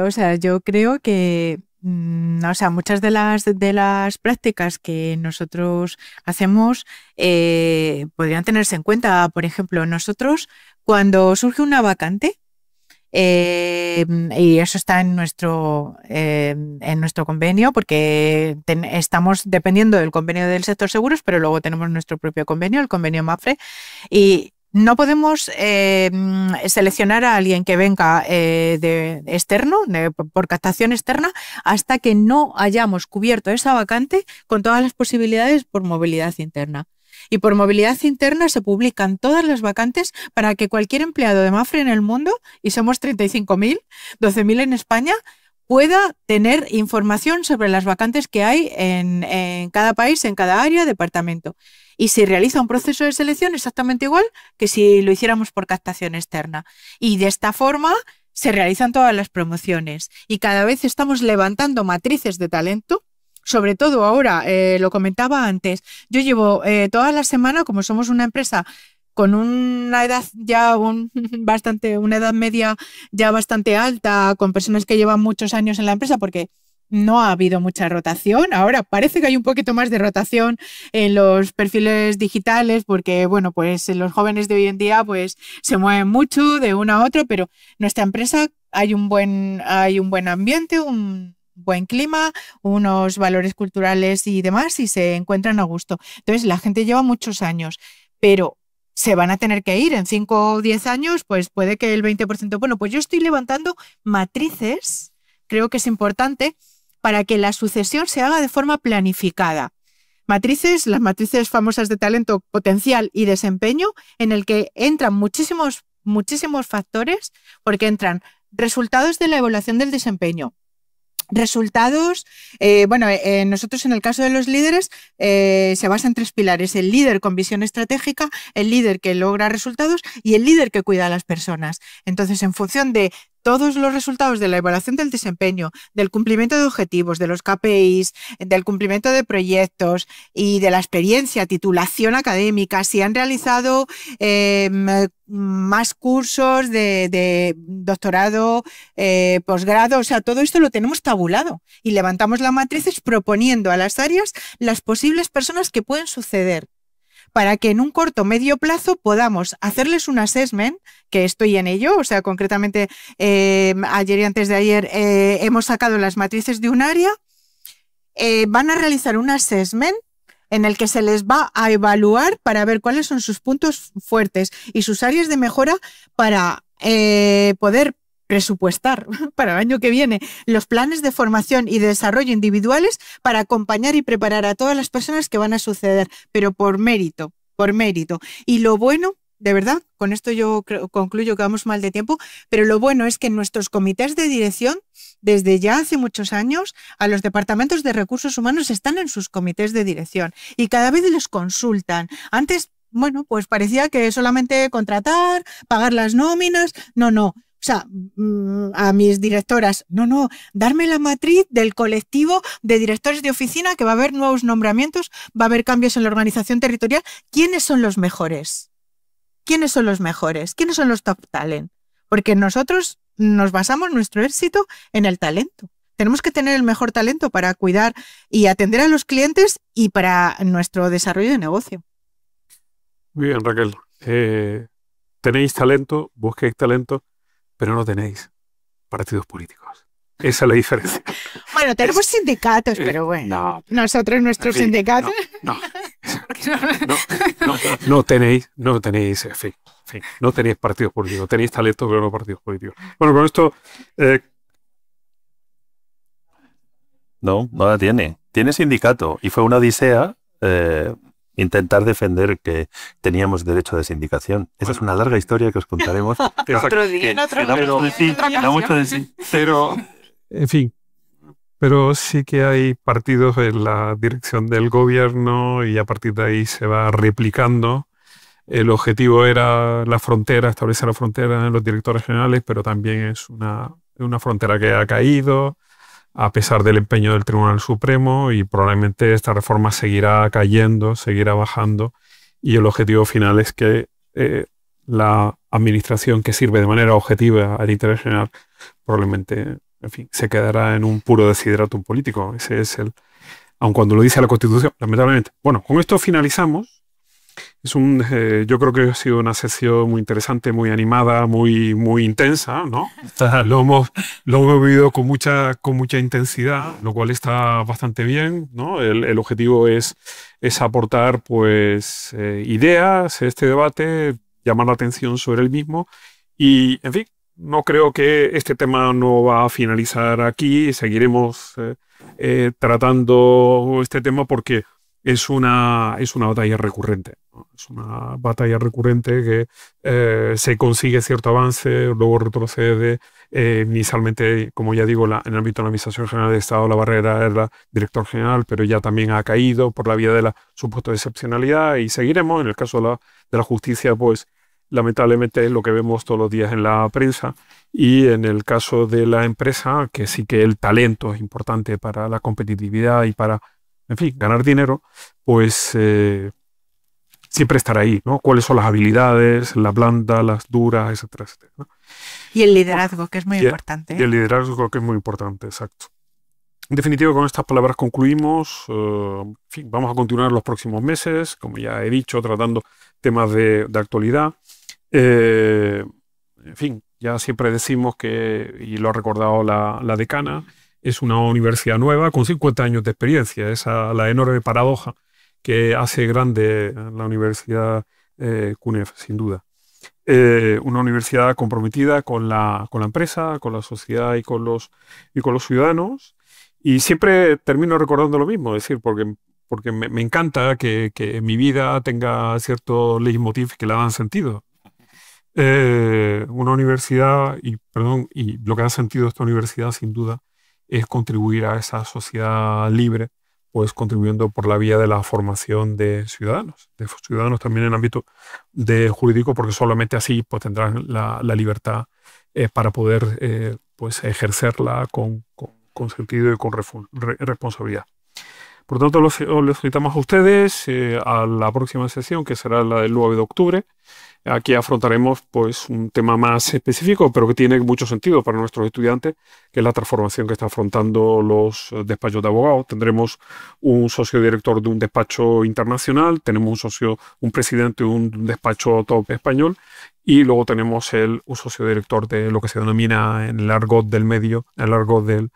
Speaker 5: O sea, yo creo que o sea, muchas de las prácticas que nosotros hacemos podrían tenerse en cuenta. Por ejemplo, nosotros cuando surge una vacante, y eso está en nuestro convenio, porque estamos dependiendo del convenio del sector seguros, pero luego tenemos nuestro propio convenio, el convenio MAPFRE, y no podemos seleccionar a alguien que venga externo, por captación externa, hasta que no hayamos cubierto esa vacante con todas las posibilidades por movilidad interna. Y por movilidad interna se publican todas las vacantes para que cualquier empleado de MAPFRE en el mundo, y somos 35.000, 12.000 en España, pueda tener información sobre las vacantes que hay en cada país, en cada área, departamento. Y se realiza un proceso de selección exactamente igual que si lo hiciéramos por captación externa. Y de esta forma se realizan todas las promociones. Y cada vez estamos levantando matrices de talento. Sobre todo ahora, lo comentaba antes, yo llevo toda la semana, como somos una empresa con una edad ya una edad media ya bastante alta, con personas que llevan muchos años en la empresa, porque no ha habido mucha rotación. Ahora parece que hay un poquito más de rotación en los perfiles digitales, porque bueno, pues los jóvenes de hoy en día pues se mueven mucho de uno a otro, pero nuestra empresa hay un buen ambiente, un buen clima, unos valores culturales y demás, y se encuentran a gusto. Entonces la gente lleva muchos años, pero se van a tener que ir en 5 o 10 años, pues puede que el 20%. Bueno, pues yo estoy levantando matrices, creo que es importante, para que la sucesión se haga de forma planificada. Las matrices famosas de talento potencial y desempeño, en el que entran muchísimos factores, porque entran resultados de la evaluación del desempeño, resultados, nosotros en el caso de los líderes se basa en 3 pilares: el líder con visión estratégica, el líder que logra resultados y el líder que cuida a las personas. Entonces, en función de todos los resultados de la evaluación del desempeño, del cumplimiento de objetivos, de los KPIs, del cumplimiento de proyectos y de la experiencia, titulación académica, si han realizado más cursos de doctorado, posgrado, o sea, todo esto lo tenemos tabulado y levantamos las matrices proponiendo a las áreas las posibles personas que pueden suceder, para que en un corto o medio plazo podamos hacerles un assessment, que estoy en ello. O sea, concretamente ayer y antes de ayer hemos sacado las matrices de un área, van a realizar un assessment en el que se les va a evaluar para ver cuáles son sus puntos fuertes y sus áreas de mejora, para poder presupuestar para el año que viene los planes de formación y de desarrollo individuales para acompañar y preparar a todas las personas que van a suceder, pero por mérito. Y lo bueno, de verdad, con esto yo concluyo que vamos mal de tiempo, pero lo bueno es que en nuestros comités de dirección, desde ya hace muchos años, a los departamentos de recursos humanos están en sus comités de dirección y cada vez les consultan. Antes, bueno, pues parecía que solamente contratar, pagar las nóminas, no. O sea, a mis directoras, no, darme la matriz del colectivo de directores de oficina, que va a haber nuevos nombramientos, va a haber cambios en la organización territorial. ¿Quiénes son los mejores? ¿Quiénes son los top talent? Porque nosotros nos basamos nuestro éxito en el talento. Tenemos que tener el mejor talento para cuidar y atender a los clientes y para nuestro desarrollo de negocio.
Speaker 2: Muy bien, Raquel. tenéis talento, busquéis talento, pero no tenéis partidos políticos. Esa es la diferencia.
Speaker 5: Bueno, tenemos sindicatos, pero bueno, nosotros, nuestros sindicatos...
Speaker 2: No tenéis, en fin, no tenéis partidos políticos, tenéis talento, pero no partidos políticos. Bueno, con esto...
Speaker 3: No la tiene. Tiene sindicato y fue una odisea intentar defender que teníamos derecho de sindicación. Esa es una larga historia que os contaremos.
Speaker 4: Otro día,
Speaker 3: Da mucho de sí.
Speaker 2: Pero, en fin, pero sí que hay partidos en la dirección del gobierno y a partir de ahí se va replicando. El objetivo era la frontera, establecer la frontera en los directores generales, pero también es una frontera que ha caído a pesar del empeño del Tribunal Supremo, y probablemente esta reforma seguirá cayendo, seguirá bajando, y el objetivo final es que la administración que sirve de manera objetiva al interés general probablemente, en fin, se quedará en un puro desiderátum político. Ese es aun cuando lo dice la Constitución, lamentablemente. Bueno, con esto finalizamos. Yo creo que ha sido una sesión muy interesante, muy animada, muy intensa, ¿no? Lo hemos vivido con mucha intensidad, lo cual está bastante bien, ¿no? El objetivo es aportar, pues, ideas, este debate, llamar la atención sobre el mismo y, en fin, no creo que este tema no va a finalizar aquí. Seguiremos tratando este tema porque es una batalla recurrente, ¿no? Es una batalla recurrente que se consigue cierto avance, luego retrocede. Inicialmente, como ya digo, en el ámbito de la Administración General de Estado, la barrera era director general, pero ya también ha caído por la vía de la supuesta excepcionalidad, y seguiremos. En el caso de la justicia, pues lamentablemente es lo que vemos todos los días en la prensa, y en el caso de la empresa, que sí que el talento es importante para la competitividad y para, en fin, ganar dinero, pues siempre estará ahí, ¿no? ¿Cuáles son las habilidades, las blandas, las duras, etcétera, etcétera, ¿no?
Speaker 5: Y el liderazgo, que es muy importante.
Speaker 2: Y el liderazgo, que es muy importante, exacto. En definitiva, con estas palabras concluimos. En fin, vamos a continuar los próximos meses, como ya he dicho, tratando temas de actualidad. En fin, ya siempre decimos que, y lo ha recordado la decana, es una universidad nueva con 50 años de experiencia. Esa la enorme paradoja que hace grande la Universidad CUNEF, sin duda. Una universidad comprometida con la empresa, con la sociedad y con los ciudadanos. Y siempre termino recordando lo mismo, es decir, porque me encanta que mi vida tenga ciertos leitmotiv que le dan sentido. Una universidad, y lo que da sentido a esta universidad, sin duda, es contribuir a esa sociedad libre, pues contribuyendo por la vía de la formación de ciudadanos también en el ámbito jurídico, porque solamente así pues tendrán la libertad para poder pues ejercerla con sentido y con responsabilidad. Por lo tanto, los invitamos a ustedes a la próxima sesión, que será la del 9 de octubre. Aquí afrontaremos pues un tema más específico, pero que tiene mucho sentido para nuestros estudiantes, que es la transformación que están afrontando los despachos de abogados. Tendremos un socio director de un despacho internacional, tenemos un presidente de un despacho top español, y luego tenemos un socio director de lo que se denomina en el argot del medio, en el argot del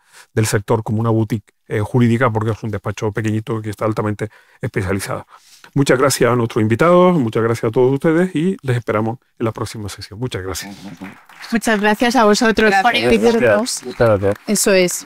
Speaker 2: sector, como una boutique jurídica, porque es un despacho pequeñito que está altamente especializado. Muchas gracias a nuestros invitados, muchas gracias a todos ustedes, y les esperamos en la próxima sesión. Muchas gracias.
Speaker 5: Muchas gracias a vosotros por invitarnos.
Speaker 3: Gracias.
Speaker 4: Eso es.